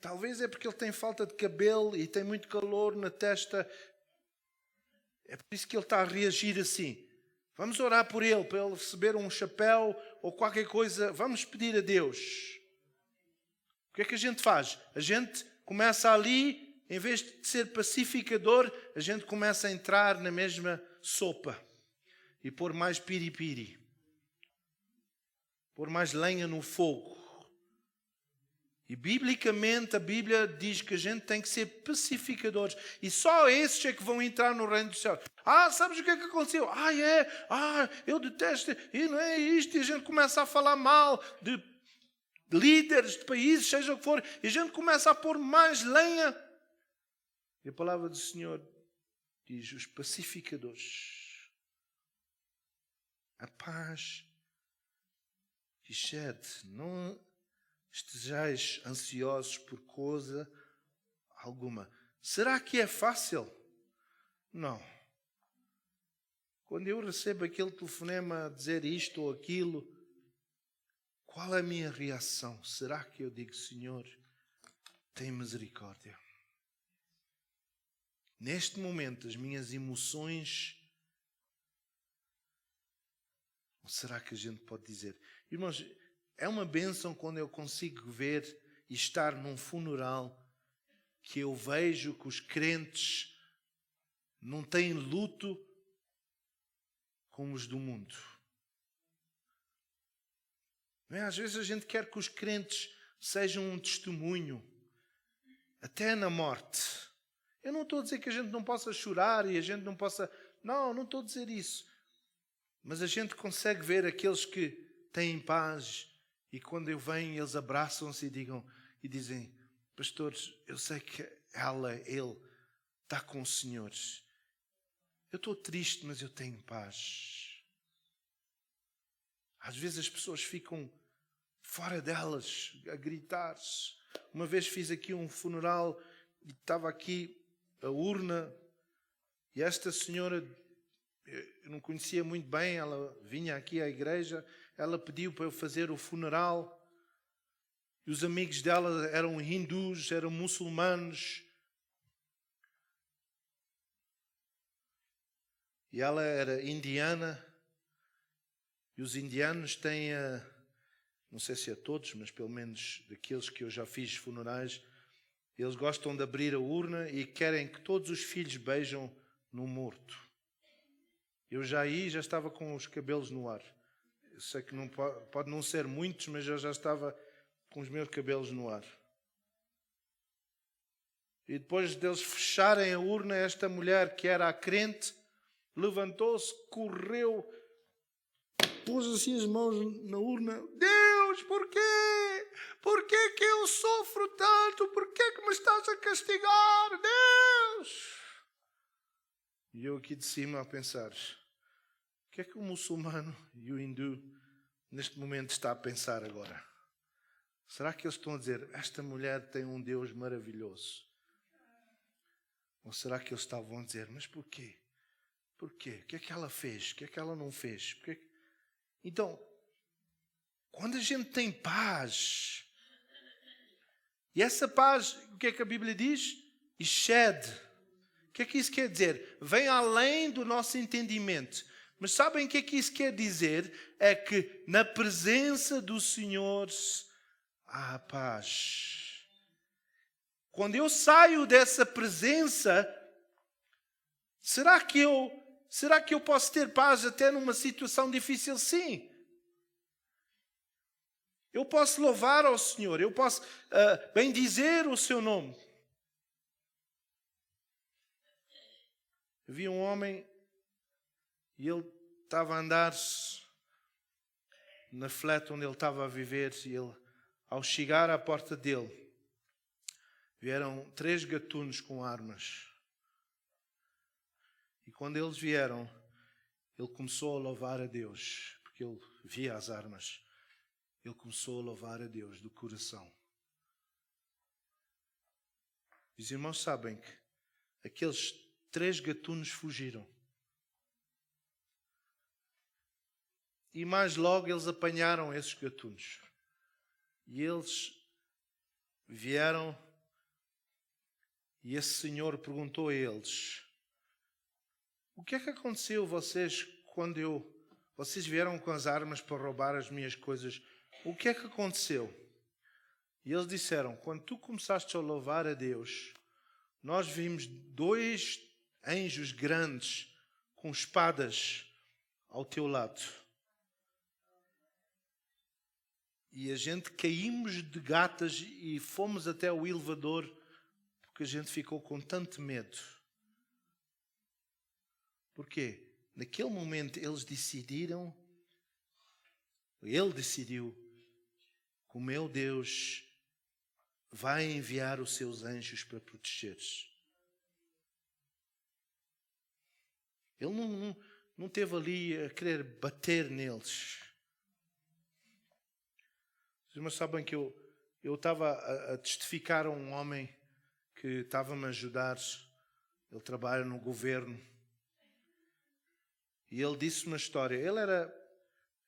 Talvez é porque ele tem falta de cabelo e tem muito calor na testa. É por isso que ele está a reagir assim. Vamos orar por ele, para ele receber um chapéu ou qualquer coisa. Vamos pedir a Deus. O que é que a gente faz? A gente começa ali, em vez de ser pacificador, a gente começa a entrar na mesma sopa e pôr mais piripiri. Pôr mais lenha no fogo. E biblicamente a Bíblia diz que a gente tem que ser pacificadores. E só esses é que vão entrar no reino do céu. Sabes o que é que aconteceu? Eu detesto, e não é isto. E a gente começa a falar mal de líderes de países, seja o que for. E a gente começa a pôr mais lenha. E a palavra do Senhor diz, os pacificadores. A paz que excede, não estejais ansiosos por coisa alguma. Será que é fácil? Não. Quando eu recebo aquele telefonema a dizer isto ou aquilo, qual é a minha reação? Será que eu digo, Senhor, tem misericórdia? Neste momento, as minhas emoções... Ou será que a gente pode dizer... Irmãos, é uma bênção quando eu consigo ver e estar num funeral que eu vejo que os crentes não têm luto como os do mundo. Não é? Às vezes a gente quer que os crentes sejam um testemunho, até na morte. Eu não estou a dizer que a gente não possa chorar e a gente não possa... Não estou a dizer isso. Mas a gente consegue ver aqueles que têm paz e quando eu venho eles abraçam-se e dizem: pastores, eu sei que ele está com os senhores. Eu estou triste, mas eu tenho paz. Às vezes as pessoas ficam fora delas, a gritar. Uma vez fiz aqui um funeral e estava aqui a urna e esta senhora, eu não conhecia muito bem, ela vinha aqui à igreja, ela pediu para eu fazer o funeral e os amigos dela eram hindus, eram muçulmanos e ela era indiana e os indianos têm não sei se a todos, mas pelo menos daqueles que eu já fiz funerais, eles gostam de abrir a urna e querem que todos os filhos beijam no morto. Eu já estava com os cabelos no ar. Eu sei que não pode não ser muitos, mas eu já estava com os meus cabelos no ar. E depois deles fecharem a urna, esta mulher que era a crente, levantou-se, correu, pôs assim as mãos na urna. Deus, porquê? Porquê que eu sofro tanto? Porquê que me estás a castigar? Deus! E eu aqui de cima a pensar, o que é que o muçulmano e o hindu neste momento está a pensar agora? Será que eles estão a dizer, esta mulher tem um Deus maravilhoso? Ou será que eles estavam a dizer, mas porquê? Porquê? O que é que ela fez? O que é que ela não fez? Então, quando a gente tem paz, e essa paz, o que é que a Bíblia diz? Excede. O que é que isso quer dizer? Vem além do nosso entendimento. Mas sabem o que é que isso quer dizer? É que na presença do Senhor há paz. Quando eu saio dessa presença, será que eu posso ter paz até numa situação difícil? Sim. Eu posso louvar ao Senhor, eu posso bendizer o seu nome. Eu vi um homem e ele estava a andar na flat onde ele estava a viver e ele, ao chegar à porta dele, vieram 3 gatunos com armas. E quando eles vieram, ele começou a louvar a Deus, porque ele via as armas. Ele começou a louvar a Deus do coração. Os irmãos sabem que aqueles 3 gatunos fugiram. E mais logo eles apanharam esses gatunos. E eles vieram e esse senhor perguntou a eles: o que é que aconteceu vocês quando vocês vieram com as armas para roubar as minhas coisas? O que é que aconteceu? E eles disseram, quando tu começaste a louvar a Deus, nós vimos 2 anjos grandes com espadas ao teu lado. E a gente caímos de gatas e fomos até o elevador porque a gente ficou com tanto medo. Porquê? Naquele momento ele decidiu que o meu Deus vai enviar os seus anjos para proteger-os. Ele não esteve ali a querer bater neles. Os irmãos sabem que eu estava a testificar a um homem que estava-me a ajudar. Ele trabalha no governo. E ele disse uma história. Ele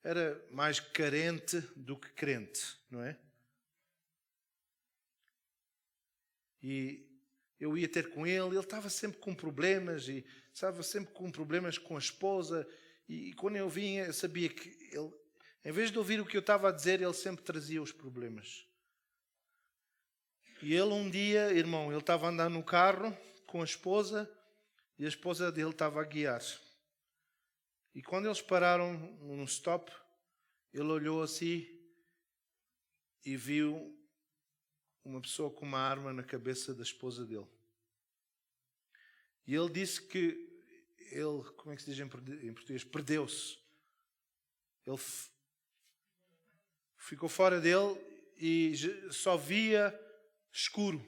era mais carente do que crente, não é? E eu ia ter com ele estava sempre com problemas, e estava sempre com problemas com a esposa. E quando eu vinha, eu sabia que ele, em vez de ouvir o que eu estava a dizer, ele sempre trazia os problemas. E ele um dia, irmão, ele estava a andar no carro com a esposa e a esposa dele estava a guiar. E quando eles pararam num stop, ele olhou assim e viu uma pessoa com uma arma na cabeça da esposa dele. E ele disse que ele, como é que se diz em português? Perdeu-se. Ele ficou fora dele e só via escuro.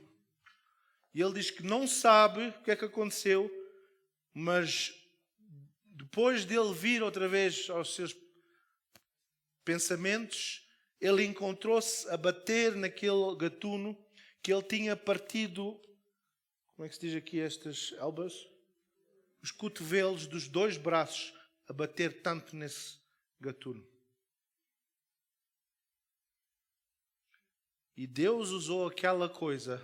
E ele diz que não sabe o que é que aconteceu, mas depois dele vir outra vez aos seus pensamentos, ele encontrou-se a bater naquele gatuno que ele tinha partido, como é que se diz aqui estas elbows? Os cotovelos dos 2 braços, a bater tanto nesse gatuno. E Deus usou aquela coisa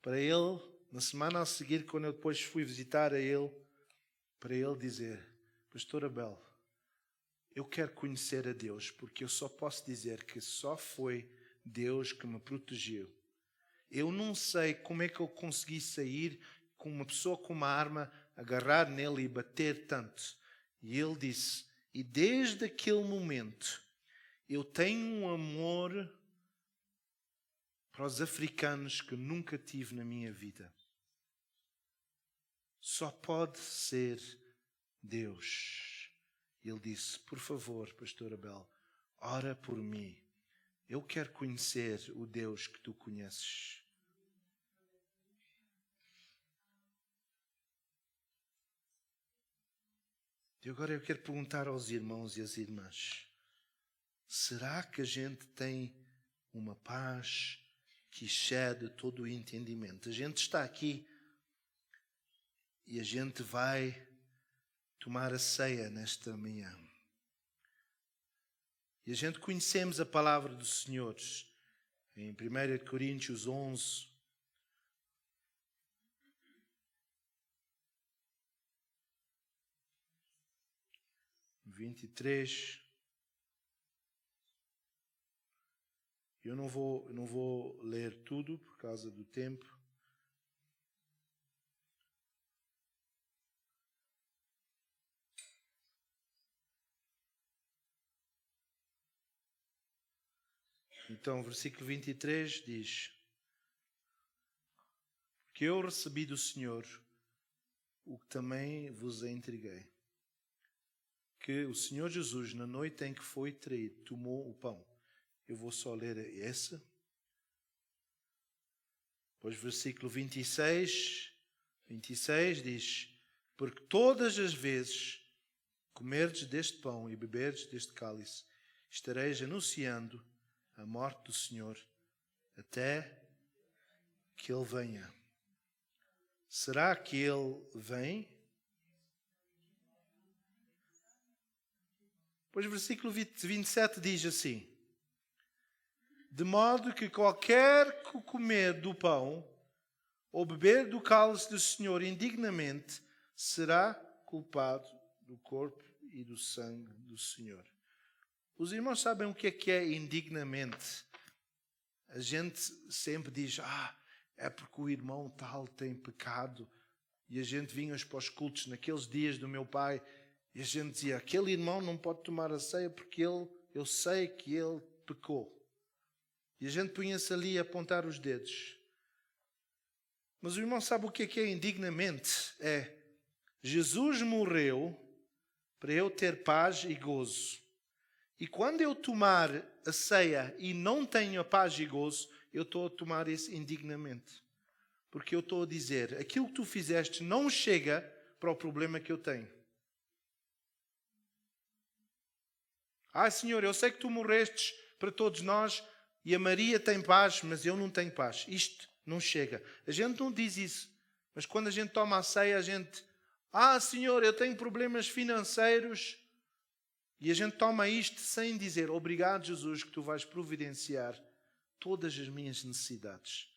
para ele, na semana a seguir, quando eu depois fui visitar a ele, para ele dizer: Pastor Abel, eu quero conhecer a Deus, porque eu só posso dizer que só foi Deus que me protegeu. Eu não sei como é que eu consegui sair com uma pessoa com uma arma, agarrar nele e bater tanto. E ele disse: e desde aquele momento eu tenho um amor para os africanos que nunca tive na minha vida. Só pode ser Deus. Ele disse: por favor, Pastor Abel, ora por mim. Eu quero conhecer o Deus que tu conheces. E agora eu quero perguntar aos irmãos e às irmãs: será que a gente tem uma paz que excede todo o entendimento? A gente está aqui e a gente vai tomar a ceia nesta manhã. E a gente conhecemos a palavra do Senhor em 1 Coríntios 11. Eu não vou ler tudo por causa do tempo. Então, versículo 23 diz: que eu recebi do Senhor o que também vos entreguei. Que o Senhor Jesus, na noite em que foi traído, tomou o pão. Eu vou só ler essa. Depois, versículo 26 diz: porque todas as vezes comerdes deste pão e beberdes deste cálice, estareis anunciando a morte do Senhor até que Ele venha. Será que Ele vem? Pois o versículo 27 diz assim: de modo que qualquer que comer do pão ou beber do cálice do Senhor indignamente será culpado do corpo e do sangue do Senhor. Os irmãos sabem o que é indignamente? A gente sempre diz: é porque o irmão tal tem pecado. E a gente vinha para os cultos naqueles dias do meu pai e a gente dizia: aquele irmão não pode tomar a ceia porque eu sei que ele pecou. E a gente punha-se ali a apontar os dedos. Mas o irmão sabe o que é indignamente? É: Jesus morreu para eu ter paz e gozo. E quando eu tomar a ceia e não tenho a paz e gozo, eu estou a tomar isso indignamente. Porque eu estou a dizer: aquilo que tu fizeste não chega para o problema que eu tenho. Senhor, eu sei que tu morrestes para todos nós e a Maria tem paz, mas eu não tenho paz. Isto não chega. A gente não diz isso. Mas quando a gente toma a ceia, a gente: Senhor, eu tenho problemas financeiros. E a gente toma isto sem dizer: obrigado, Jesus, que tu vais providenciar todas as minhas necessidades.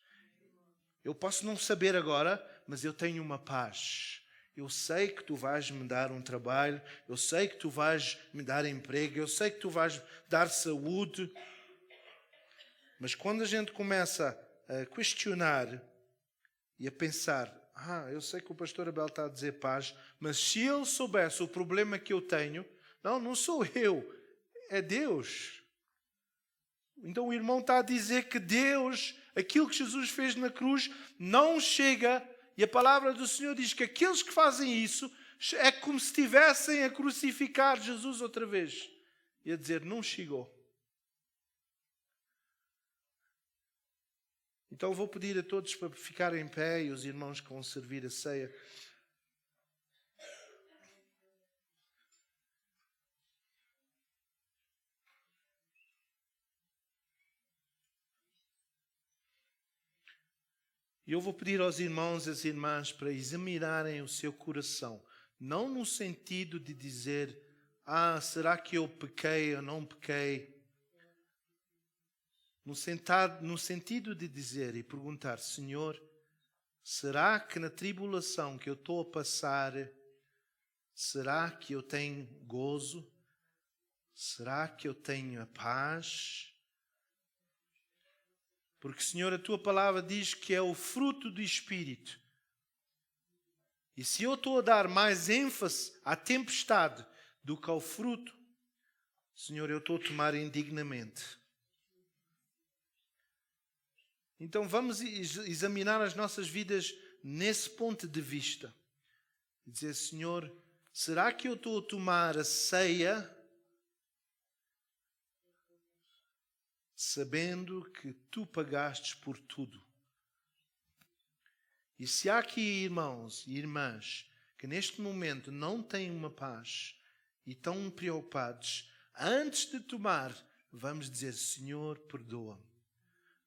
Eu posso não saber agora, mas eu tenho uma paz. Eu sei que tu vais me dar um trabalho, eu sei que tu vais me dar emprego, eu sei que tu vais dar saúde. Mas quando a gente começa a questionar e a pensar: eu sei que o pastor Abel está a dizer paz, mas se ele soubesse o problema que eu tenho, não sou eu, é Deus. Então o irmão está a dizer que Deus, aquilo que Jesus fez na cruz, não chega. E a palavra do Senhor diz que aqueles que fazem isso é como se estivessem a crucificar Jesus outra vez. E a dizer, não chegou. Então vou pedir a todos para ficarem em pé e os irmãos que vão servir a ceia. E eu vou pedir aos irmãos e às irmãs para examinarem o seu coração. Não no sentido de dizer, será que eu pequei ou não pequei? No sentido de dizer e perguntar, Senhor, será que na tribulação que eu estou a passar, será que eu tenho gozo? Será que eu tenho a paz? Porque, Senhor, a Tua palavra diz que é o fruto do Espírito. E se eu estou a dar mais ênfase à tempestade do que ao fruto, Senhor, eu estou a tomar indignamente. Então vamos examinar as nossas vidas nesse ponto de vista. E dizer, Senhor, será que eu estou a tomar a ceia sabendo que Tu pagastes por tudo? E se há aqui irmãos e irmãs que neste momento não têm uma paz e estão preocupados, antes de tomar, vamos dizer, Senhor, perdoa-me.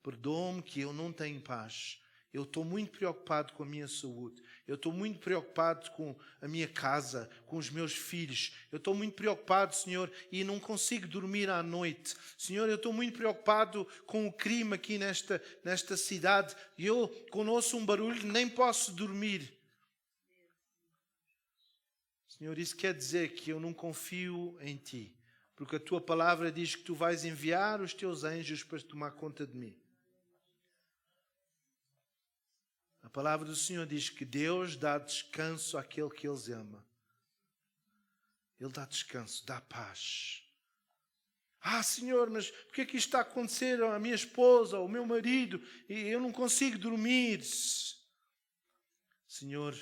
Perdoa-me que eu não tenho paz. Eu estou muito preocupado com a minha saúde. Eu estou muito preocupado com a minha casa, com os meus filhos. Eu estou muito preocupado, Senhor, e não consigo dormir à noite. Senhor, eu estou muito preocupado com o crime aqui nesta cidade. E eu, quando ouço um barulho, nem posso dormir. Senhor, isso quer dizer que eu não confio em Ti. Porque a Tua palavra diz que Tu vais enviar os Teus anjos para tomar conta de mim. A palavra do Senhor diz que Deus dá descanso àquele que Ele ama. Ele dá descanso, dá paz. Senhor, mas por que é que isto está a acontecer à minha esposa, ao meu marido, e eu não consigo dormir? Senhor,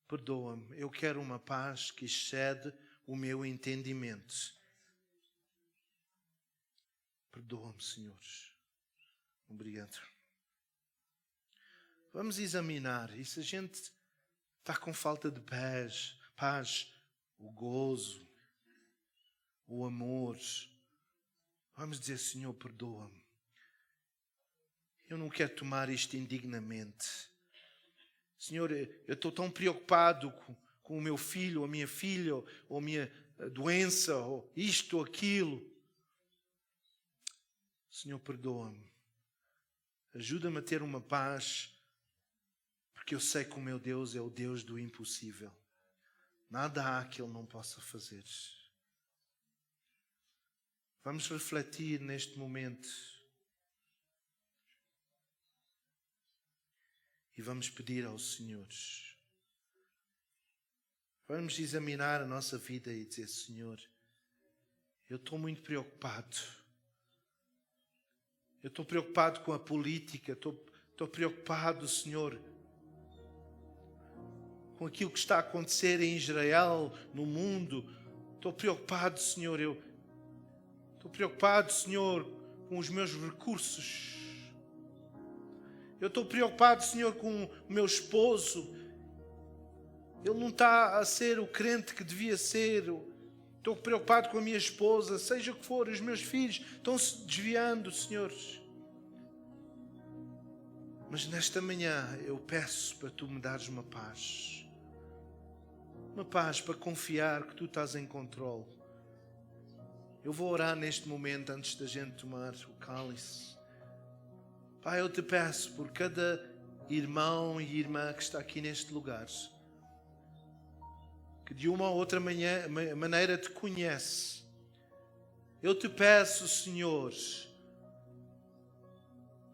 perdoa-me. Eu quero uma paz que excede o meu entendimento. Perdoa-me, Senhor. Obrigado. Vamos examinar. E se a gente está com falta de paz, o gozo, o amor, vamos dizer, Senhor, perdoa-me. Eu não quero tomar isto indignamente. Senhor, eu estou tão preocupado com o meu filho, ou a minha filha, ou a minha doença, ou isto ou aquilo. Senhor, perdoa-me. Ajuda-me a ter uma paz, porque eu sei que o meu Deus é o Deus do impossível. Nada há que Ele não possa fazer. Vamos refletir neste momento. E vamos pedir ao Senhor. Vamos examinar a nossa vida e dizer, Senhor, eu estou muito preocupado. Eu estou preocupado com a política. Estou preocupado, Senhor, com aquilo que está a acontecer em Israel, no mundo. Estou preocupado, Senhor. Estou preocupado, Senhor, com os meus recursos. Eu estou preocupado, Senhor, com o meu esposo. Ele não está a ser o crente que devia ser. Estou preocupado com a minha esposa. Seja o que for, os meus filhos estão-se desviando, Senhor. Mas nesta manhã eu peço para Tu me dares uma paz. Uma paz para confiar que Tu estás em controle. Eu vou orar neste momento antes da gente tomar o cálice. Pai, eu Te peço por cada irmão e irmã que está aqui neste lugar, que de uma ou outra maneira Te conhece. Eu Te peço, Senhor,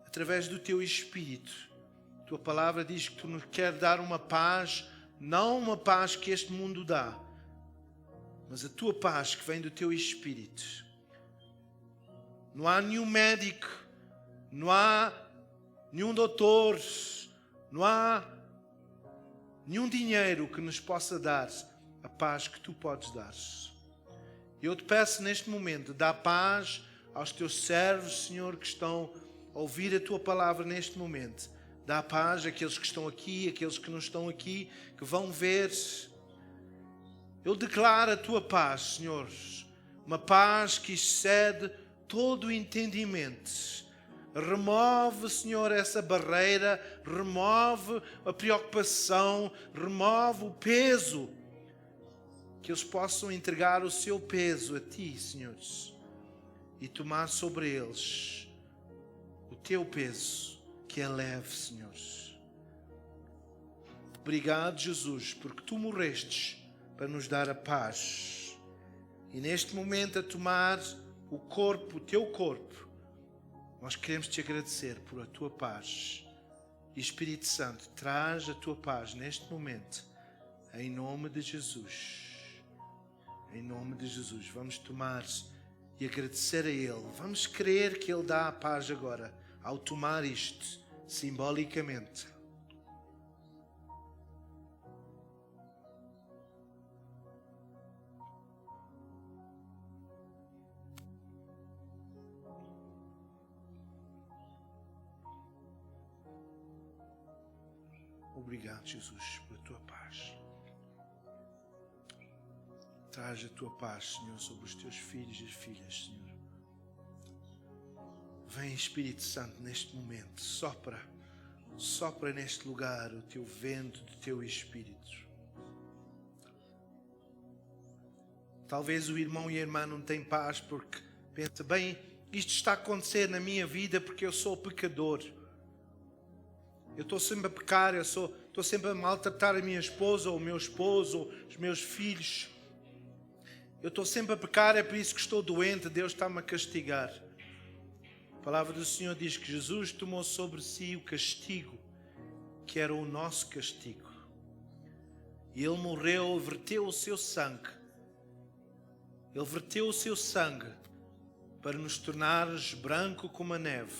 através do Teu Espírito, Tua palavra diz que Tu nos queres dar uma paz, não uma paz que este mundo dá, mas a Tua paz que vem do Teu Espírito. Não há nenhum médico, não há nenhum doutor, não há nenhum dinheiro que nos possa dar a paz que tu podes dar. Eu te peço neste momento, dá paz aos teus servos, Senhor, que estão a ouvir a tua palavra neste momento. Dá paz àqueles que estão aqui, àqueles que não estão aqui, que vão ver. Eu declaro a tua paz, Senhor, uma paz que excede todo o entendimento. Remove, Senhor, essa barreira, remove a preocupação, remove o peso, que eles possam entregar o seu peso a Ti, Senhor, e tomar sobre eles o Teu peso, que é leve, Senhor. Obrigado, Jesus, porque Tu morrestes para nos dar a paz. E neste momento a tomar o corpo, o Teu corpo, nós queremos Te agradecer por a Tua paz. E Espírito Santo, traz a Tua paz neste momento, em nome de Jesus. Em nome de Jesus, vamos tomar e agradecer a Ele. Vamos crer que Ele dá a paz agora, ao tomar isto, simbolicamente. Obrigado, Jesus, pela Tua paz. Traz a Tua paz, Senhor, sobre os Teus filhos e filhas, Senhor. Vem, Espírito Santo, neste momento. Sopra neste lugar o Teu vento do Teu Espírito. Talvez o irmão e a irmã não tenham paz porque pensa, bem, isto está a acontecer na minha vida porque eu sou pecador. Eu estou sempre a pecar, estou sempre a maltratar a minha esposa, ou o meu esposo, ou os meus filhos. Eu estou sempre a pecar, é por isso que estou doente, Deus está-me a castigar. A palavra do Senhor diz que Jesus tomou sobre si o castigo, que era o nosso castigo. E Ele morreu, verteu o seu sangue. Ele verteu o seu sangue para nos tornares branco como a neve.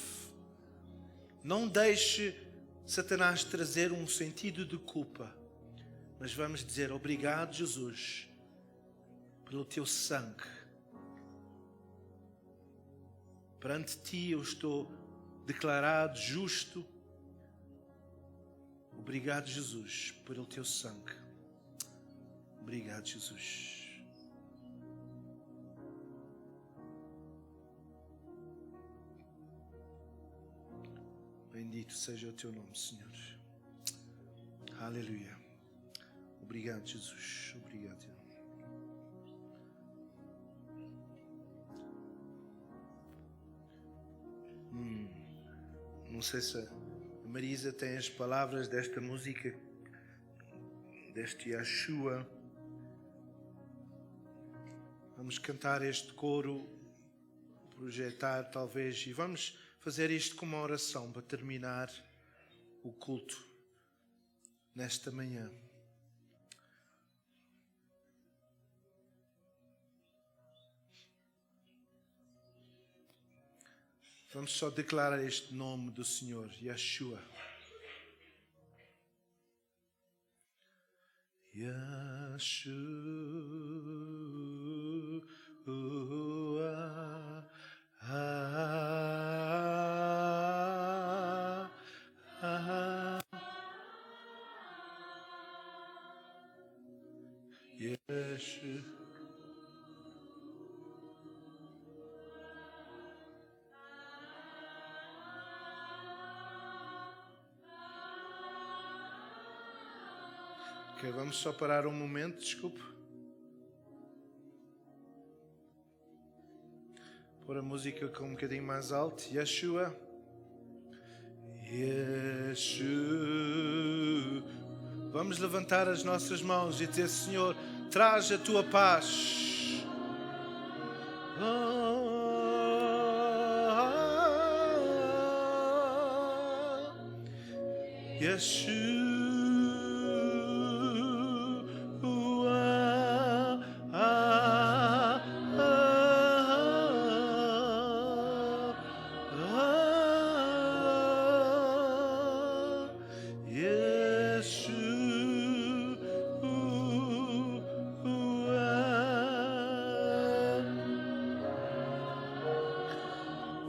Não deixe Satanás trazer um sentido de culpa, mas vamos dizer obrigado, Jesus, pelo Teu sangue. Perante Ti eu estou declarado justo. Obrigado, Jesus, pelo Teu sangue. Obrigado, Jesus. Bendito seja o Teu nome, Senhor. Aleluia. Obrigado, Jesus. Obrigado. Não sei se a Marisa tem as palavras desta música, deste Yeshua. Vamos cantar este coro, projetar talvez, e vamos fazer isto como uma oração para terminar o culto nesta manhã. Vamos só declarar este nome do Senhor, Yeshua. Yeshua. Yeshua. Ok, vamos só parar um momento, desculpe. Pôr a música com um bocadinho mais alto. Yeshua. Yeshua. Vamos levantar as nossas mãos e dizer, Senhor, traz a Tua paz. Yeshua.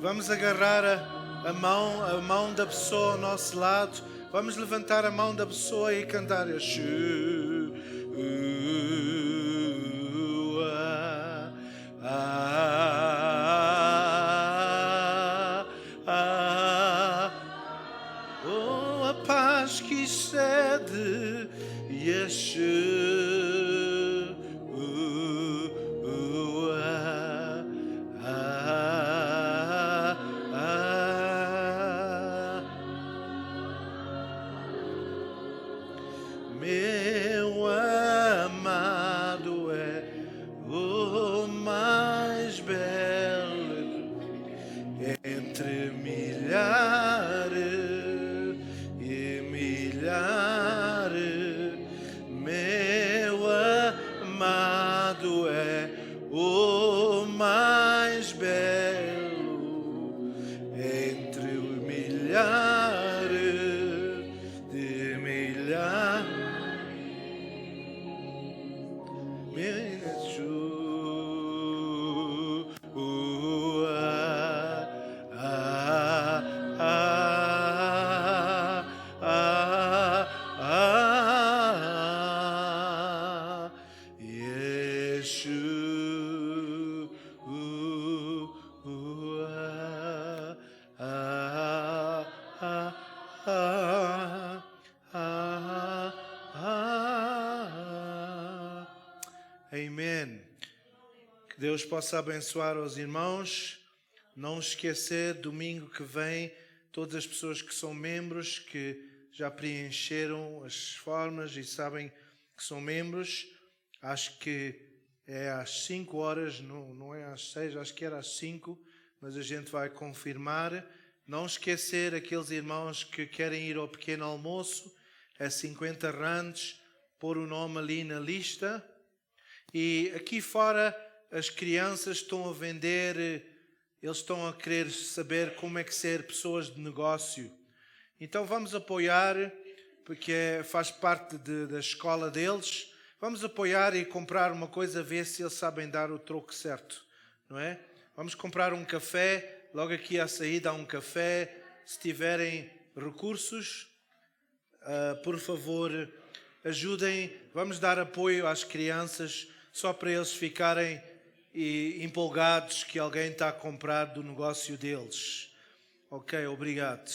Vamos agarrar a mão da pessoa ao nosso lado. Vamos levantar a mão da pessoa e cantar. Oh, a paz que excede Yeshua. Meu amado é o mais belo entre milhares e milhares. Meu amado é o mais belo entre milhares de milhares. Amém. Que Deus possa abençoar os irmãos. Não esquecer, domingo que vem, todas as pessoas que são membros, que já preencheram as formas e sabem que são membros. Acho que é às 5 horas, não é às 6, acho que era às 5, mas a gente vai confirmar. Não esquecer aqueles irmãos que querem ir ao pequeno almoço, é 50 rands, pôr o nome ali na lista. E aqui fora as crianças estão a vender, eles estão a querer saber como é que ser pessoas de negócio. Então vamos apoiar, porque faz parte da escola deles. Vamos apoiar e comprar uma coisa, ver se eles sabem dar o troco certo, não é? Vamos comprar um café, logo aqui à saída há um café. Se tiverem recursos, por favor, ajudem. Vamos dar apoio às crianças, só para eles ficarem empolgados que alguém está a comprar do negócio deles. Ok, obrigado.